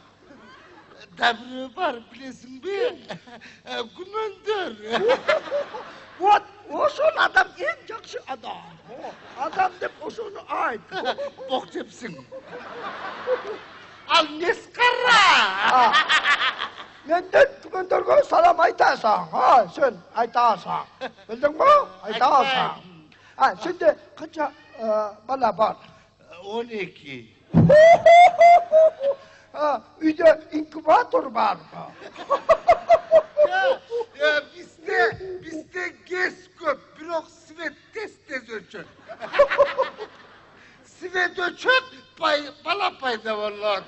[SPEAKER 5] Tabii var bilesin be. Kumandır.
[SPEAKER 2] O son adam en yakşı adam. Adam de o sonu ait.
[SPEAKER 5] Bok cepsin. Al neskara.
[SPEAKER 2] Menden kumandarga salam aytasan. Sen aytasan. Bildin mi? Aytasan. Şimdi kaça bala var?
[SPEAKER 5] 12.
[SPEAKER 2] Üyde inkübatör var.
[SPEAKER 5] Ya bizde gez köp, birok sivet tez ölçün. Sivet ölçün, bala payda vallahi.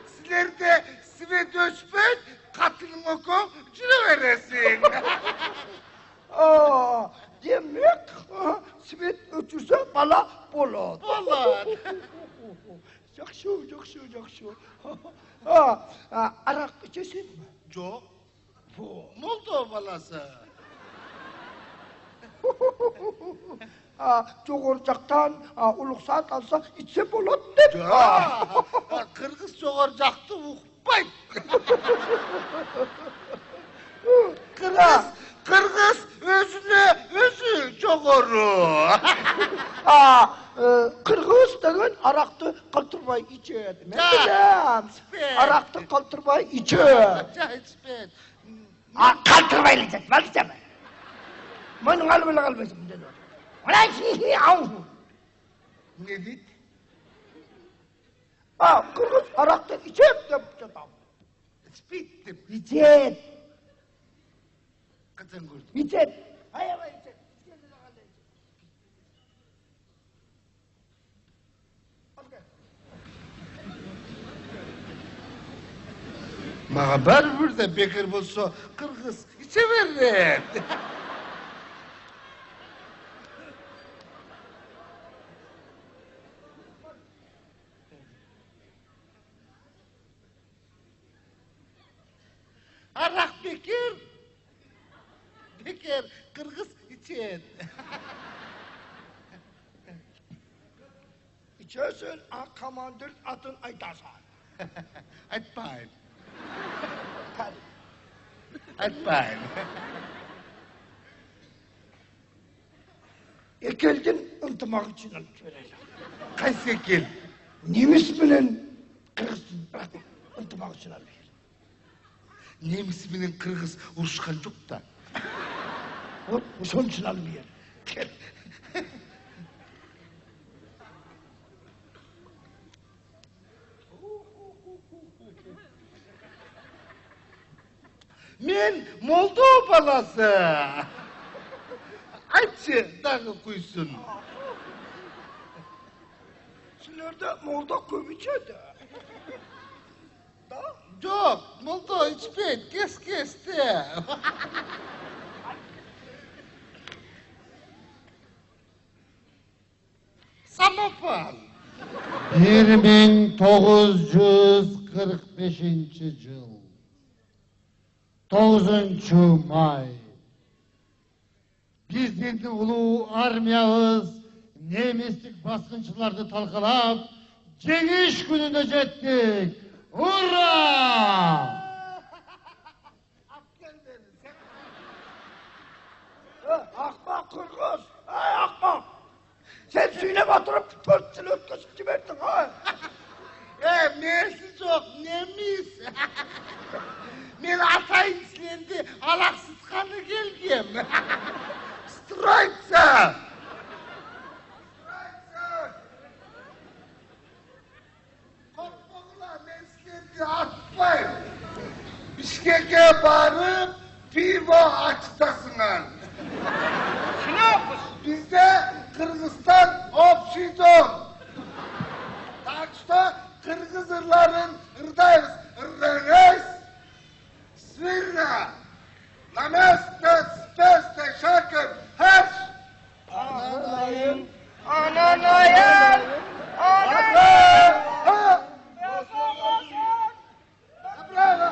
[SPEAKER 5] Sizlerde sivet ölçmen, katılım oku, cüre veresin.
[SPEAKER 2] Demek sivet ötürse bala bolot.
[SPEAKER 5] Vallahi.
[SPEAKER 2] Yakşı. Arak içesin mi?
[SPEAKER 5] Çok. Moldova balası.
[SPEAKER 2] Çoğurcaktan uluksaat alsa içse bolot de.
[SPEAKER 5] Kırgız çoğurcaktı ukbay. Kırgız özü çoğuru.
[SPEAKER 2] Kırgız degen araktı kaldırmay içer. Ben bilem. Araktı kaldırmay içer. Kaldırmay içer. Vazgeçme. Benim kalbim dedi. Ulan şey
[SPEAKER 5] Ne dedi?
[SPEAKER 2] Kırgız araktı içer de adam.
[SPEAKER 5] Bittim.
[SPEAKER 2] İçer.
[SPEAKER 5] Kaçan gördüm.
[SPEAKER 2] İçer. Hayır içer.
[SPEAKER 5] Mağa baribir de bekar bolsa Kırgız içeverir.
[SPEAKER 3] Arak bekir. Bekir, Kırgız için.
[SPEAKER 2] İçersin, komandır atın aytasan.
[SPEAKER 3] Айтпайын. Айтпайын.
[SPEAKER 2] Ekeldin ıntımak için alıp vereceğim.
[SPEAKER 3] Қайсы екел?
[SPEAKER 2] Nemis bilen Kırgız'ın ıntımak için alıp vereceğim.
[SPEAKER 3] Неміс менен Кыргыз урушкан жок да.
[SPEAKER 2] Ошон için alıp vereceğim. Gel.
[SPEAKER 3] Мен Молдова баласы. Айтшы, дағы кuysun.
[SPEAKER 2] Sizlerde Molda köp içedi.
[SPEAKER 3] Жоқ, Молдова içpейді, кес-кесті. Самопал.
[SPEAKER 9] 1945 жыл 9 май биздин улуу армиябыз немистик баскынчыларды талкалап жеңиш күнүнө жеттик. Ура!
[SPEAKER 2] Akmak Kırgız! Ay akmak! Sen söyleme oturup 4 yıl ötközüp jiberdin ha!
[SPEAKER 3] Мерсі жоқ, неміс. Мен атайын сілерді алақсызқаны келгем. Стройца! Қорқпағыла, мен сілерді атпайым. Бішкекке барып, пиво açtasыңар. Бізде Қырғызстан общий дом. Так что Kırgız ırların ırdayız, ırrağız, svirna, nameste, speste, şakır, her.
[SPEAKER 2] Ananayım!
[SPEAKER 3] Ananayım! Ananayım! Bravo!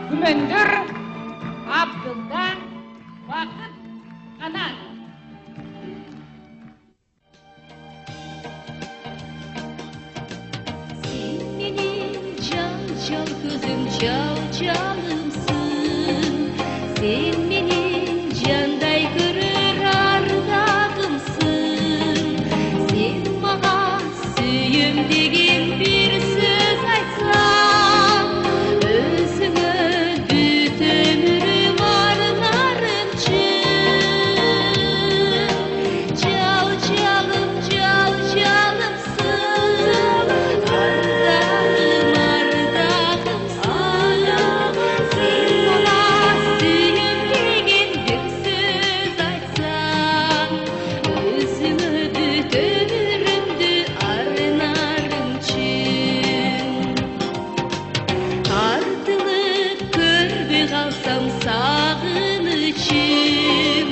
[SPEAKER 1] Күмендір Абдылда Бақыт Қанат.
[SPEAKER 8] Sen benim can can gözüm cal calımsın. Sen benim canday görür ardağımsın. Sen bana söyümdegin bir söz aytsan, özüme büt ömrüm arlarım çın. Cal calım cal calımsın. Ardağım ardağımsın. Sen bana söyümdegin bir söz aytsan, özüme büt ömrümdü arlarım çın. Артылып көрбөй калсам сагынычым,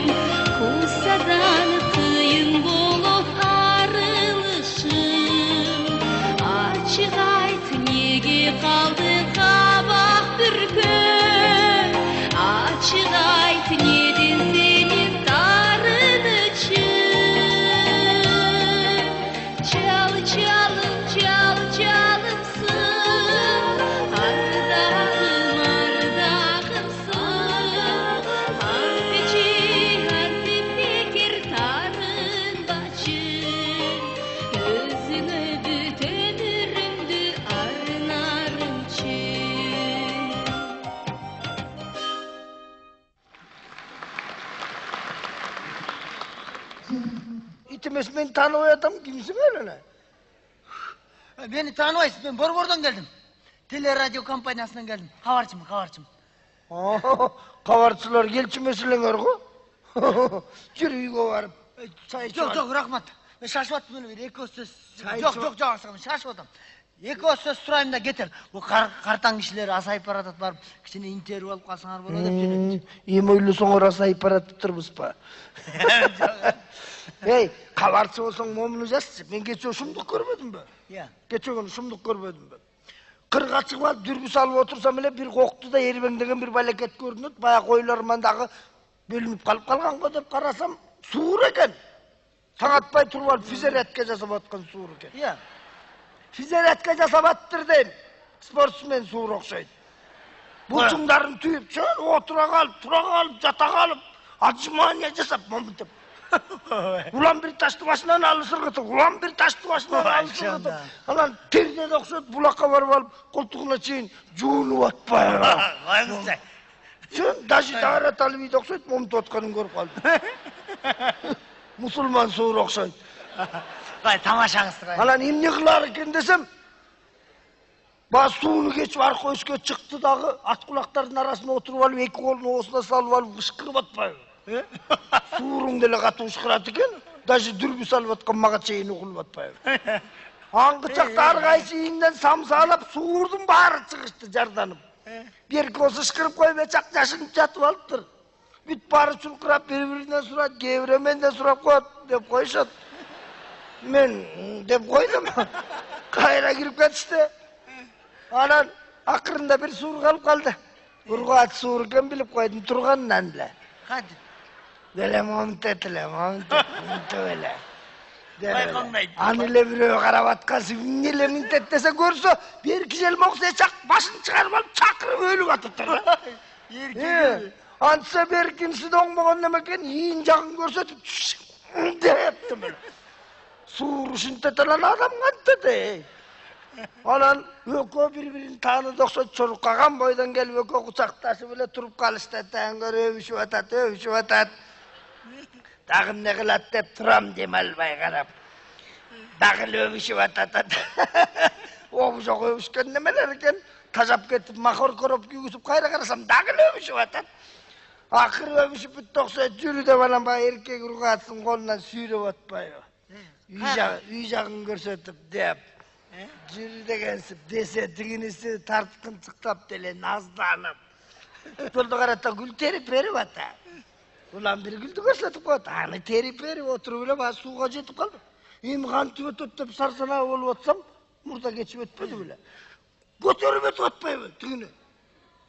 [SPEAKER 8] кулсадан кыйын болот арылышым. Ачык айт, неге калды кабак бүркөп? Ачык айт, неден сенин тарынычым? Чал чалым чал чалымсың, ардағым ардағымсың. Арпечи арпеп бекер тарынбачым, өзүңө бүт өмүрүмдү арнарым чын.
[SPEAKER 2] İtimiz beni tanımayadam, kimsin öyle ne?
[SPEAKER 5] Beni tanımайсыз, ben Борбордон келдим. Телерадио компаниясынан келдим. Кабарчымын.
[SPEAKER 2] Kavarçılar gelçimesilenger go. Jür uyga barıp, çay içip.
[SPEAKER 5] Жок, рахмат. Мен шашып аттым эле, эки ооз сөз.
[SPEAKER 2] Чай
[SPEAKER 5] Жок,
[SPEAKER 2] içip.
[SPEAKER 5] жок, жок, шашып атам. Эки ооз сөз сурайм да кетер. Бул картаң кишилер асайып баратат, барып кичине интервью алып калсаңар болот деп жүрөт.
[SPEAKER 2] Эми ойлосоңор асайып баратып турбузпа. Ey, кабарчы болсоң момуну жазчы. Мен кече шумдук көрбөдүм бө?
[SPEAKER 5] Иә.
[SPEAKER 2] Кече күнү шумдук көрбөдүм бө? Кырга чыгып алып дүрбү салып отурсам эле бир кокту да эрбеңдеген бир балекет көрүнөт. Баягы ойлормандагы бөлүнүп калган го деп карасам, суур экен. Таң атпай туруп алып физзарядка жасап аткан суур экен.
[SPEAKER 5] Иә.
[SPEAKER 2] Физзарядка жасап аттыр дейм. Спортсмен суур окшойт. Бурчуңдарын түйүп, чын отура калып, жата калып, отжимание жасап момунтип. Улам бир таштı başынан алысыргытып, улам бир таштı başынан алысыргытып. Анан терден окшоп булакка барып алып, колтугуна чейин жуунуп атпай.
[SPEAKER 5] Вайгызай.
[SPEAKER 2] Чын, даже Тагара Талибиде окшойт, момунтип атканын көрүп калдым. Мусулман суур окшойт.
[SPEAKER 5] Кай тамашаңызды кай.
[SPEAKER 2] Анан эмне кылар экен десем, ба сууну кечип арка өскө чыкты дагы, ат кулактардын арасына отуруп алып, эки колун оосуна салып алып ышкырып атпайбы? Сууруң деле катуу ышкырат экен, даже дүрбү салып аткан мага чейин угулуп атпайбы? Аңгы чакта ар кайсы ийинден самсаалап, суурдун баары чыгышты жарданып. Берки осы ышкырып коюп, эчак жашынып жатып алыптыр. Бүт баары чуркурап, бири-биринен сурайт, кээ бирөө менден сурап коет деп коюшат. Мен деп койдум. Кайра кирип кетишти. Анан акырында бир суур калып калды. Ургаат суур экен билип койдум турганынан эле.
[SPEAKER 5] Кантип?
[SPEAKER 2] Деле момунтет эле, момунтет эле.
[SPEAKER 5] Байкалмайт.
[SPEAKER 2] Аны эле бирөө карап аткасы эмне эле минтет десе көрсө, берки жел мокса чак башын чыгарып алып чакырып өлүп атыптыр.
[SPEAKER 5] Эркек.
[SPEAKER 2] Антса беркинси да оңбогон неме экен, ийин жагын көрсөтүп дептим. Суур ушинтет анан адам кантет. Анан экөө бири-бирин тааныды окшойт, чорук калган бойдон келип экөө кучакташып эле туруп калышты. Таңгыр өбүшүп атат. Дагы эмне кылат деп турам дем албай карап. Дагы эле өбүшүп атат. Обу жок өбүшкөн немелер экен. Тажап кетип, махор короп күйгүзүп кайра карасам, дагы эле өбүшүп атат. Акыры өбүшүп бүттү окшойт, жүрү деп анан баягы эркек ургааттын колунан сүйрөп атпайбы? Үй жагын көрсөтүп деп. Жүрү дегенсип десе, тигиниси тарткынчыктап деле назданып. Жолдо карата гүл терип берип ата. Улам бир гүлдү көрсөтүп коет. Аны терип берип отуруп эле баягы сууга жетип калды. Эми кантип өтөт деп сарсанаа болуп атсам, мурда кечип өтпөдү беле. Көтөрүп өтүп атпайбы тигини?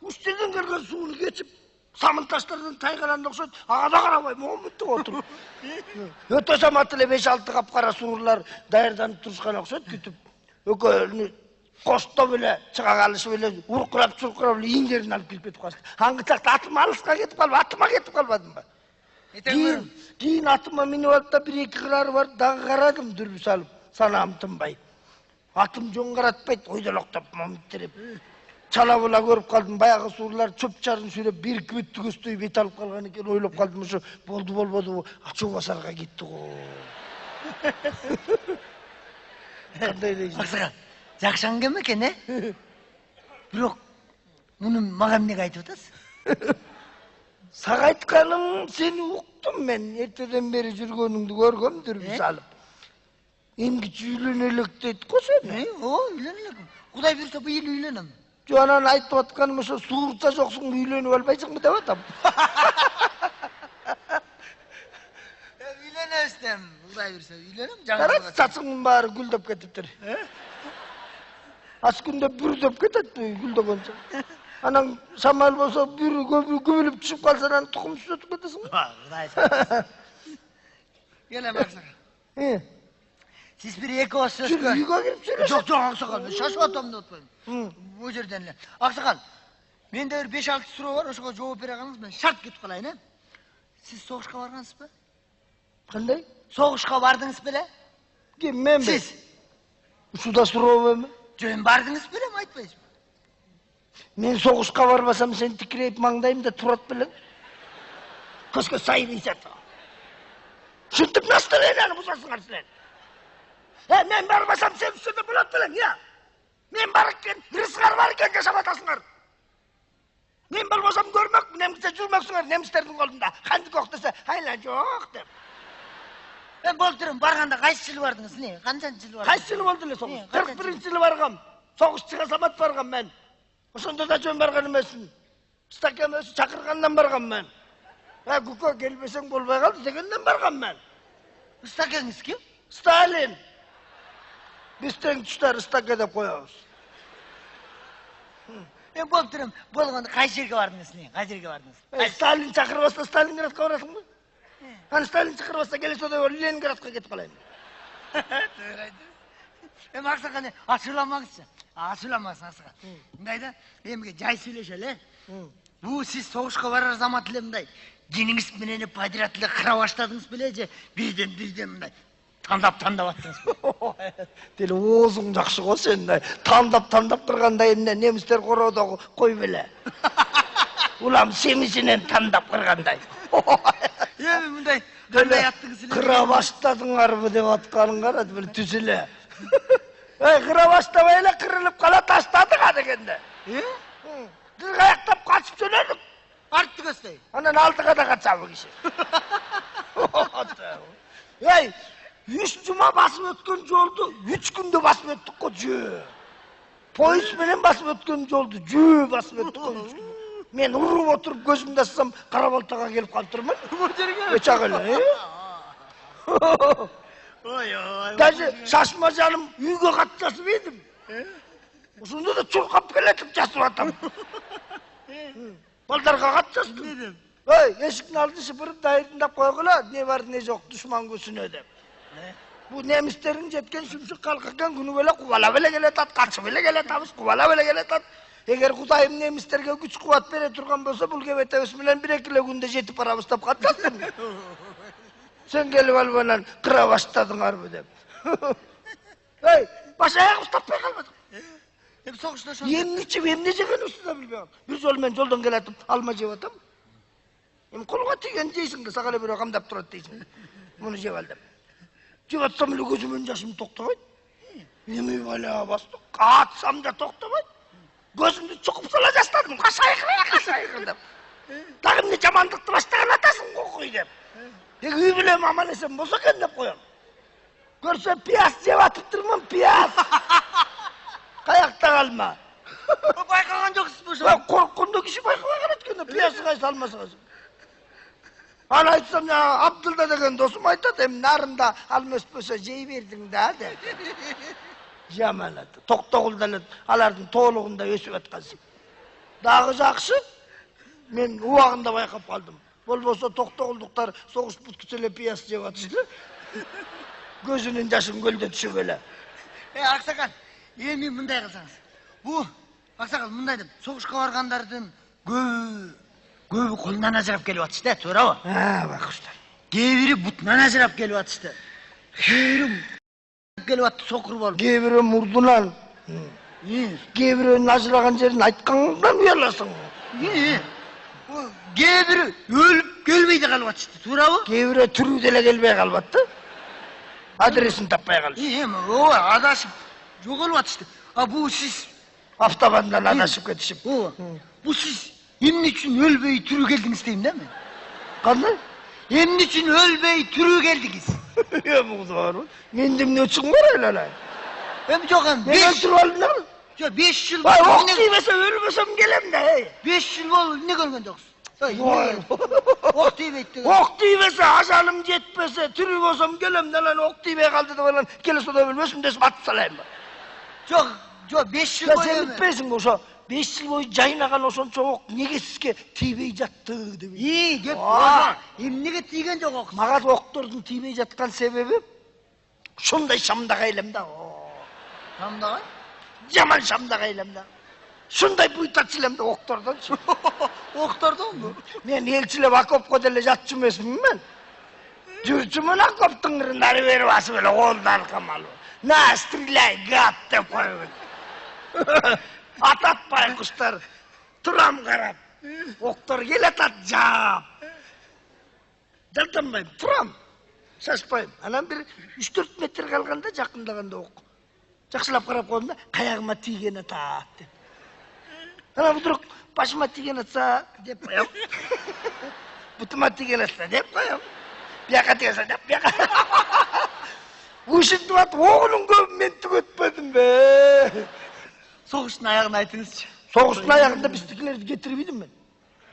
[SPEAKER 2] Үстүнөн келген сууну кечип, самын таштардан тайгаланды окшойт, ага да карабай момунтип отуруп. Өтөсөм ат эле 5-6 капкара суурлар даярданып турушкан окшойт, күтүп. Экөөнү коштоп эле чыга калышып эле уркурап чуркурап эле ийиндерин алып кирип кетип калышты. Аңгы чакта атым алыска кетип калып, атыма кетип калбадымбы? Кийин атыма минип алып да 1-2 кырары бар, дагы карадым дүрбү салып, санаам тынбай. Атым жон каратпайт, ойдолоктоп момунтип. Чала була көрүп калдым, баягы суурлар чөп-чарын сүйрөп, бир бүттү көздөй бет алып калган экен, ойлоп калдым, ушу болбодубу, ачуу басарга кетти го. Кандай дейсиң?
[SPEAKER 5] Аксакал, жакшы аңгеме экен, Бирок муну мага эмнеге айтып атасыз?
[SPEAKER 2] Сага айтканым, сени уктум мен. Эртеден бери жүргөнүңдү көргөм, дүрбү салып. Эмгичи үйлөнөлүк дейт го сен?
[SPEAKER 5] Үйлөнөлүк. Кудай буйрса быйыл үйлөнөм.
[SPEAKER 2] Жо анан айтып атканым ошо суурча жоксуң, үйлөнүп албайсыңбы деп атам.
[SPEAKER 5] Үйлөнөбүз, Кудай буйрса үйлөнөм.
[SPEAKER 2] Карат, чачыңдын баары гүлдөп кетиптир. Аз күндө бүрдөп кетет гүлдөгөнчө. Анан шамал болсо бүрү көбүлүп түшүп калса, анан тукум түзөтүп кетесиң.
[SPEAKER 5] Кудай сактасын. Келем Аксакал. Сиз бир эки ооз сөзгө.
[SPEAKER 2] Үйгө кирип жүрөсүң.
[SPEAKER 5] Жок, Аксакал, мен шашып атам деп атпайм. Бул жерден эле. Аксакал, менде бир 5-6 суроо бар, ошого жооп бере калыңыз, мен шарт кетип калайын, Сиз согушка баргансызбы?
[SPEAKER 2] Кандай?
[SPEAKER 5] Согушка бардыңыз беле?
[SPEAKER 2] Ким, мен бе?
[SPEAKER 5] Сиз.
[SPEAKER 2] Ушуда суроо эми?
[SPEAKER 5] Жөн бардыңыз беле, айтпайсызбы?
[SPEAKER 2] Мен согушка барбасам, сен тикирейип маңдайымда турат белең. Көзгө сайбыйсат. Ушинтип настроениени бузасыңар силер. Мен барбасам, сен үстүндө болот белең, Мен бар экен, рызгар бар экен жашап атасыңар. Мен болбосам көрмөк, немисте жүрмөксүңөр, немистердин колунда. Кантип ок десе, айла жок деп.
[SPEAKER 5] Мен болуп турам, барганда кайсы жылы бардыңыз, эмне? Канчанчы жылы бардыңыз?
[SPEAKER 2] Кайсы жылы болду эле согуш? 41-жылы баргам. Согушчуга самат баргам мен. Ошондо да жөн барган эмесмин. Стакан өзү чакыргандан баргам мен. Күкө келбесең болбой калды дегенден баргам мен.
[SPEAKER 5] Ыстакеңіз кім?
[SPEAKER 2] Сталин. Біз тең тұштар ыстаке деп қоямыз.
[SPEAKER 5] Мен болып тұрым, болғанда қай жерге бардыңыз не? Қай жерге бардыңыз?
[SPEAKER 2] Сталин шақырбаса Сталинградқа барасың ба? Сталин шақырбаса келесі ода Ленинградқа кетіп қалайын.
[SPEAKER 5] Ақсақан, ашыламаңызшы. Ашыламаңыз, Ақсақан. Мындайда, емге жай сөйлешел, Бұл сіз соғышқа барар заматіле мындай. Деніңіз менені падиратылы қыра баштадыңыз біле же, бүйден мындай. Тандап аттыңыз.
[SPEAKER 2] Дел оозың жақшы ғой сен. Тандап қырғанда енді немістер қорауда қой біле. Улам семізінен тандап қырғандай.
[SPEAKER 5] Емі мындай, қандай аттыңызіле?
[SPEAKER 2] Қыра баштадың арбы деп атқаның қарады біле түзіле. Қыра баштабайлы қырылып қала тастадың адегенде. Біз қаяқтап қатып сөйледік.
[SPEAKER 5] Артты көстей.
[SPEAKER 2] Анан алтыға да қатсамы кеше. Ей, 3 жұма басып өткен жолды 3 күнде басып өттік қой жö. Пойыз менен басып өткен жолды жö басып өттік. Мен ұрып отырып көзімді ассам Қарабалтаға келіп қалып тұрмын.
[SPEAKER 5] Бұл жерге?
[SPEAKER 2] Өчақ әлі. Даже шашма жаным үйге қатты жасып едім. Осында да чұрқап келетіп жасып атам. Балдарға қатты жасып. Ешіктің алдын шыпырып дайырдыңдап қойғыла, не бар не жоқ дұшман көсіне деп. Бұл немістердің жеткен сүмшік қалқыған күні беле қуала беле келетат, қачы беле келетамыз, қуала беле келетат. Егер Құдайым немістерге күч қуат бере тұрған болса, бұл кебетеміз білен 1-2 күнде жетіп барабыстап қатсасын. Сен келіп албанан қыра баштадың арбы деп. Баш аяқ ұстаппай қалмадың. Емне жеген ұсты да білбей қал. Bir жол мен жолдан келетім, алма жеп атам. Қолға тиген жейсің, сағалы бір қамдап тұрады дейсің. Мұны жеп алдым. Жеп атсам үлі көзімен жасым тоқтамайды. Емей бала басты, қатсам да тоқтамайды. Көзімді чұқып сала жастадым, қашайқы деп. Тағым не жамандықты баштаған атасың қоқой деп. Үй білем аман есен болса кен деп қоям. Көрсе пияс жеп атып тұрмын, пияс. Қаяқта қалма.
[SPEAKER 5] Байқаған жоқсыз бұл
[SPEAKER 2] Қорқында кіші байқаған еткенде, пиясы қайсы алмасы қайсы. Ана айтсам, Абдылда деген досым айтады, нарында алмас болса жей бердің да, деп. Жаман аты. Тоқтоғылдан алардың толығында өсіп атқансың. Дағы жақсы, мен уағында байқап қалдым. Бол болса тоқтоғылдықтар соғыс бүткіселе пияс жеп атышты. Көзінің жашын көлде түсіп еле.
[SPEAKER 5] Ақсақан, емі мұндай қылсаңыз. Бұл, Ақсақан, мұндай деп, соғышқа барғандардың көбі қолынан ажырап келіп атышты, тура ба?
[SPEAKER 2] Бақұштар.
[SPEAKER 5] Кейбірі бұтынан ажырап келіп атышты. Кейбірі келіп атты соқыр болып.
[SPEAKER 2] Кейбірі мұрдынан. Кейбірі ажыраған жерін айтқаннан ұяласың.
[SPEAKER 5] Кейбірі өліп келмейді қалып атышты, тура ба?
[SPEAKER 2] Кейбірі түріделе келмей қалып атты. Адресін таппай қалды.
[SPEAKER 5] Адашып, жоғалып атышты. Бұл сіз...
[SPEAKER 2] Автабандан адашып кетішіп.
[SPEAKER 5] Бұл сіз емін үшін өлбей түрі келдіңіз деймін, да мен?
[SPEAKER 2] Қандай?
[SPEAKER 5] Емін үшін өлбей түрі келдіңіз.
[SPEAKER 2] Бұғды бар ма? Мен демін өтсің бар әлі.
[SPEAKER 5] Жоған,
[SPEAKER 2] мен өлтіріп алдым да?
[SPEAKER 5] 5 жыл...
[SPEAKER 2] Оқ деймесе өлмесем келем да.
[SPEAKER 5] 5 жыл болып не көрген жоқсыз? Оқ деймейді.
[SPEAKER 2] Оқ деймесе, ажалым жетпесе, түрі болсам келем да, оқ деймей қалды да, келе сода өлмесім десіп атып салайын ба?
[SPEAKER 5] Жоқ, 5 жыл бойы...
[SPEAKER 2] Сен бітпесің ошо, 5 жыл бойы жайнаған осонша оқ неге сізге тибей жатты деп.
[SPEAKER 5] Деп, емнеге тиген жоқ оқ.
[SPEAKER 2] Мағаз оқтырдың тибей жатқан себебі, шындай шамдаға елемді.
[SPEAKER 5] Шамдаға?
[SPEAKER 2] Жаман шамдаға елемді. Шындай бұйтатшылемді оқтырдан.
[SPEAKER 5] Оқтырдан бұл?
[SPEAKER 2] Мен елчілеп акопқа деле жатшы месімін мен. Жүрчімін акоптың ұрындары беріп асып еле қолдар қамалы. На, стреляй, гад деп қойып. Ататпай құштар, тұрам қарап. Оқтар келетат жап. Жалтанбайым, тұрам. Шашпайым. Анан бір 3-4 метр қалғанда жақындағанда оқ. Жақшылап қарап қойымда, қаяғыма тиген атат деп. Ана вдруг башыма тиген атса деп қоям. Бұтыма тиген атса деп қоям. Бияқа тиген атса деп бияқа. Ушынды бат, оғының көбін мен түк өтпедім бе.
[SPEAKER 5] Соғыштың аяғын айтыңызшы.
[SPEAKER 2] Соғыштың аяғында біздікілерді кетіріп едім мен.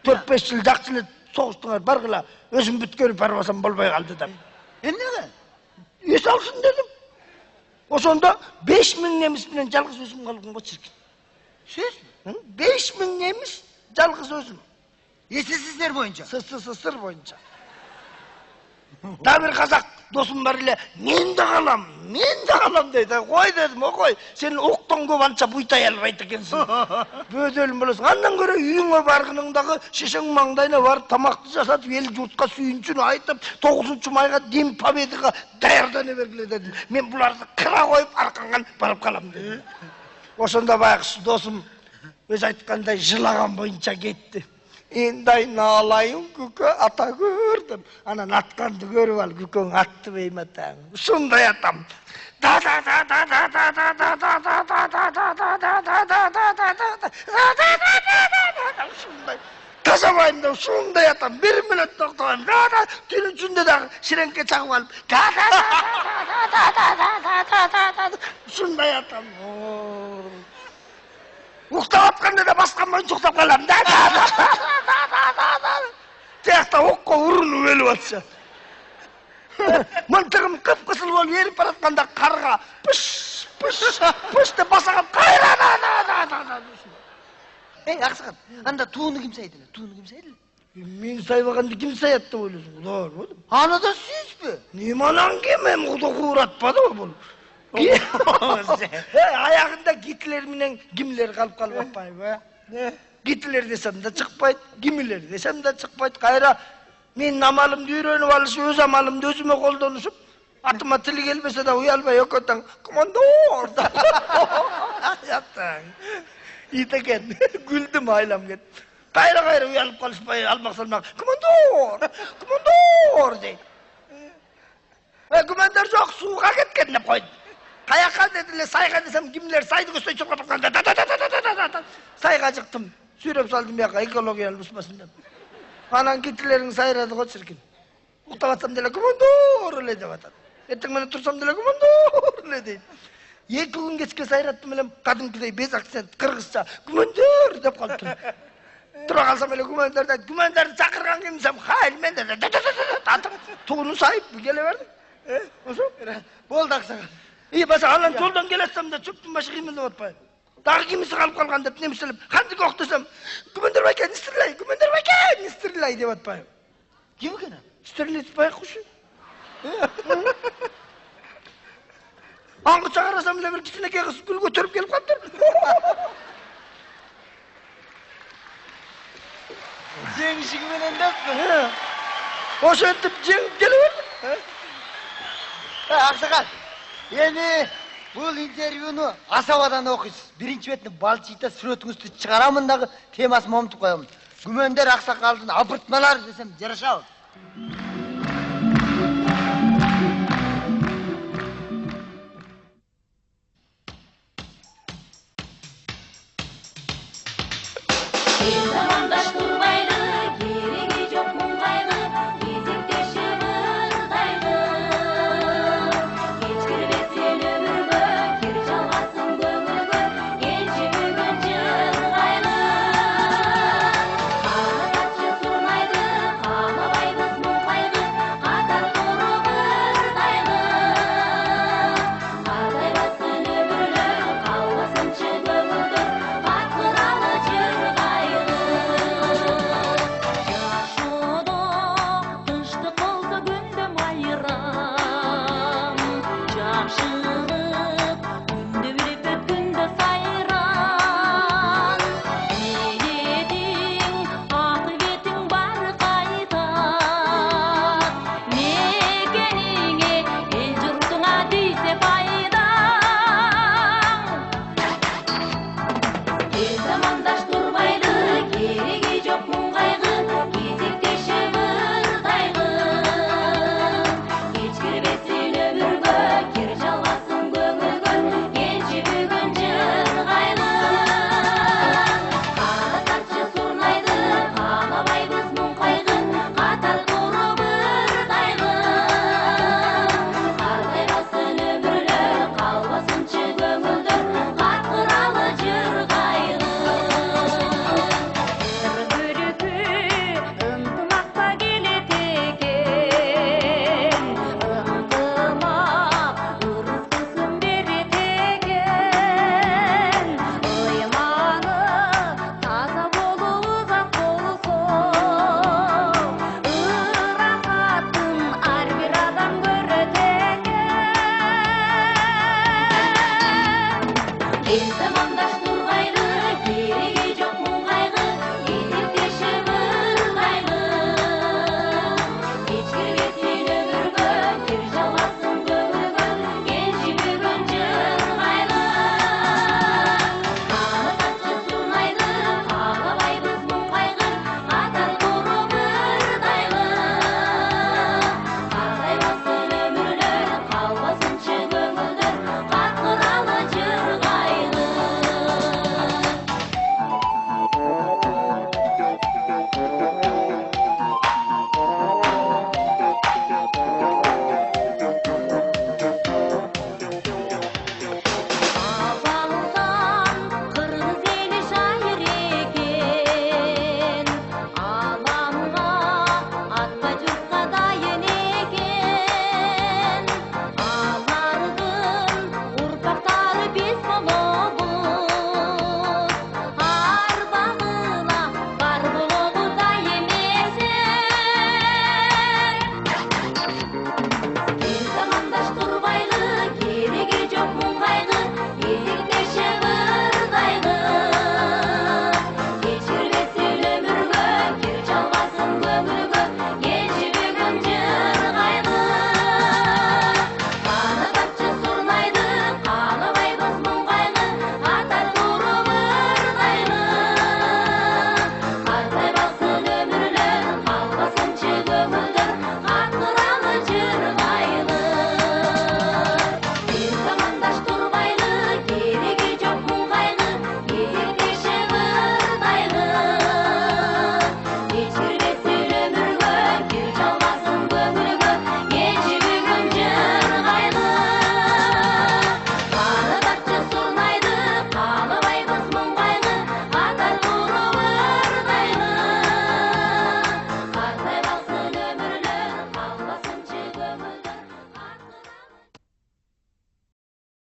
[SPEAKER 2] 4-5 жыл жақсылы соғыштың бар қыла, өзім бүткеріп барбасам болмай қалды да.
[SPEAKER 5] Неге?
[SPEAKER 2] салсын дедим. Ошондо 5000 немис менен жалгыз өзүм калдым го чиркин.
[SPEAKER 5] Сөзбү?
[SPEAKER 2] 5000 немис жалгыз өзүм.
[SPEAKER 5] СССР боюнча.
[SPEAKER 2] СССР боюнча. Дагы бир казак досум бар эле, мен да калам дейт. Кой дедим, кой, сен октон көп анча буйтай албайт экенсиң. Бөдөлүм болосуң. Андан көрө үйүңө баргыныңдагы шишең маңдайына барып тамакты жасатып, эл журтка сүйүнчүн айтып, 9 майга День Победыга даярдана бергиле дедим. Мен буларды кыра коюп арканга барып калам дедим. Ошондо баягы досум өзү айткандай жылаган боюнча кетти. Енді айналайын күкө ата көрдім. Анан атканды көріп ал, күкөң атты бейматаң. Шундай атам. Тазабайым да шундай атам. 1 минут токтогойм. Түн үчүндө дагы ширеңке чагып алып. Шундай атам. Уктап атканда да баскан боюнча уктап калам. Тиякта окко урунуп өлүп атса. Мылтыгым кып-кызыл болуп эрип баратканда карга пыш деп басаган кайра.
[SPEAKER 5] Аксакал, анда тууну ким сайды эле?
[SPEAKER 2] Мен сайбаганды ким саят деп ойлосуң? Кудо барбы?
[SPEAKER 5] Аны да сүйүспү.
[SPEAKER 2] Неманан ким эми кудо кууратпадыбы бул? Аягында Гитлер менен Гиммлер калып калбаппайбы? Гитлер десем да чыкпайт, Гиммлер десем да чыкпайт. Кайра менин амалымды үйрөнүп алышып, өз амалымды өзүмө колдонушуп, атыма тили келбесе да уялбай өкөтөң. Командор! Яттаң. Ит экен. Күлдүм, айлам кетти. Кайра уялып калышпай алмаксалмак. Командор дейт. Командор жок, сууга кеткен деп койду. Каяка дедиле, сайга десем, Гиммлер сайды көздөй чуркап атканда сайга чыктым. Сүйрөп салдым бияка, экологиялык бузбасын деп. Анан Гитлериң сайрады го чиркин. Уктап атсам деле командор эле деп атат. Эртең менен турсам деле командор эле дейт. 2 күн кечке сайраттым эле, кадимкидей без акцент кыргызча командор деп калыптыр. Тура калсам эле командор дейт. Командорду чакырган ким десем, хайр мен деп атып тууну сайып келе берди. Ошо?
[SPEAKER 5] Болду Аксакал.
[SPEAKER 2] Баса анан жолдон келатсам да чөптүн башы кыймылдап атпайбы. Дагы кимиси калып калган деп немиселеп, кандык ок десем, командор байке, не стреляй деп атпайбы.
[SPEAKER 5] Ким экен?
[SPEAKER 2] Стрелять байкушу. Аңгыча карасам эле бир кичинекей кыз гүл көтөрүп келип калыптыр.
[SPEAKER 5] Жеңишиң менен деппи?
[SPEAKER 2] Ошентип жеңип келе берди.
[SPEAKER 5] Аксакал, эми бул интервьюну асабадан окуйсуз. Биринчи бетине балчыйта сүрөтүңүздү чыгарамын дагы темасын момунтуп коёмун. Күмөндөр Аксакалдын абыртмалары десем жарашабы?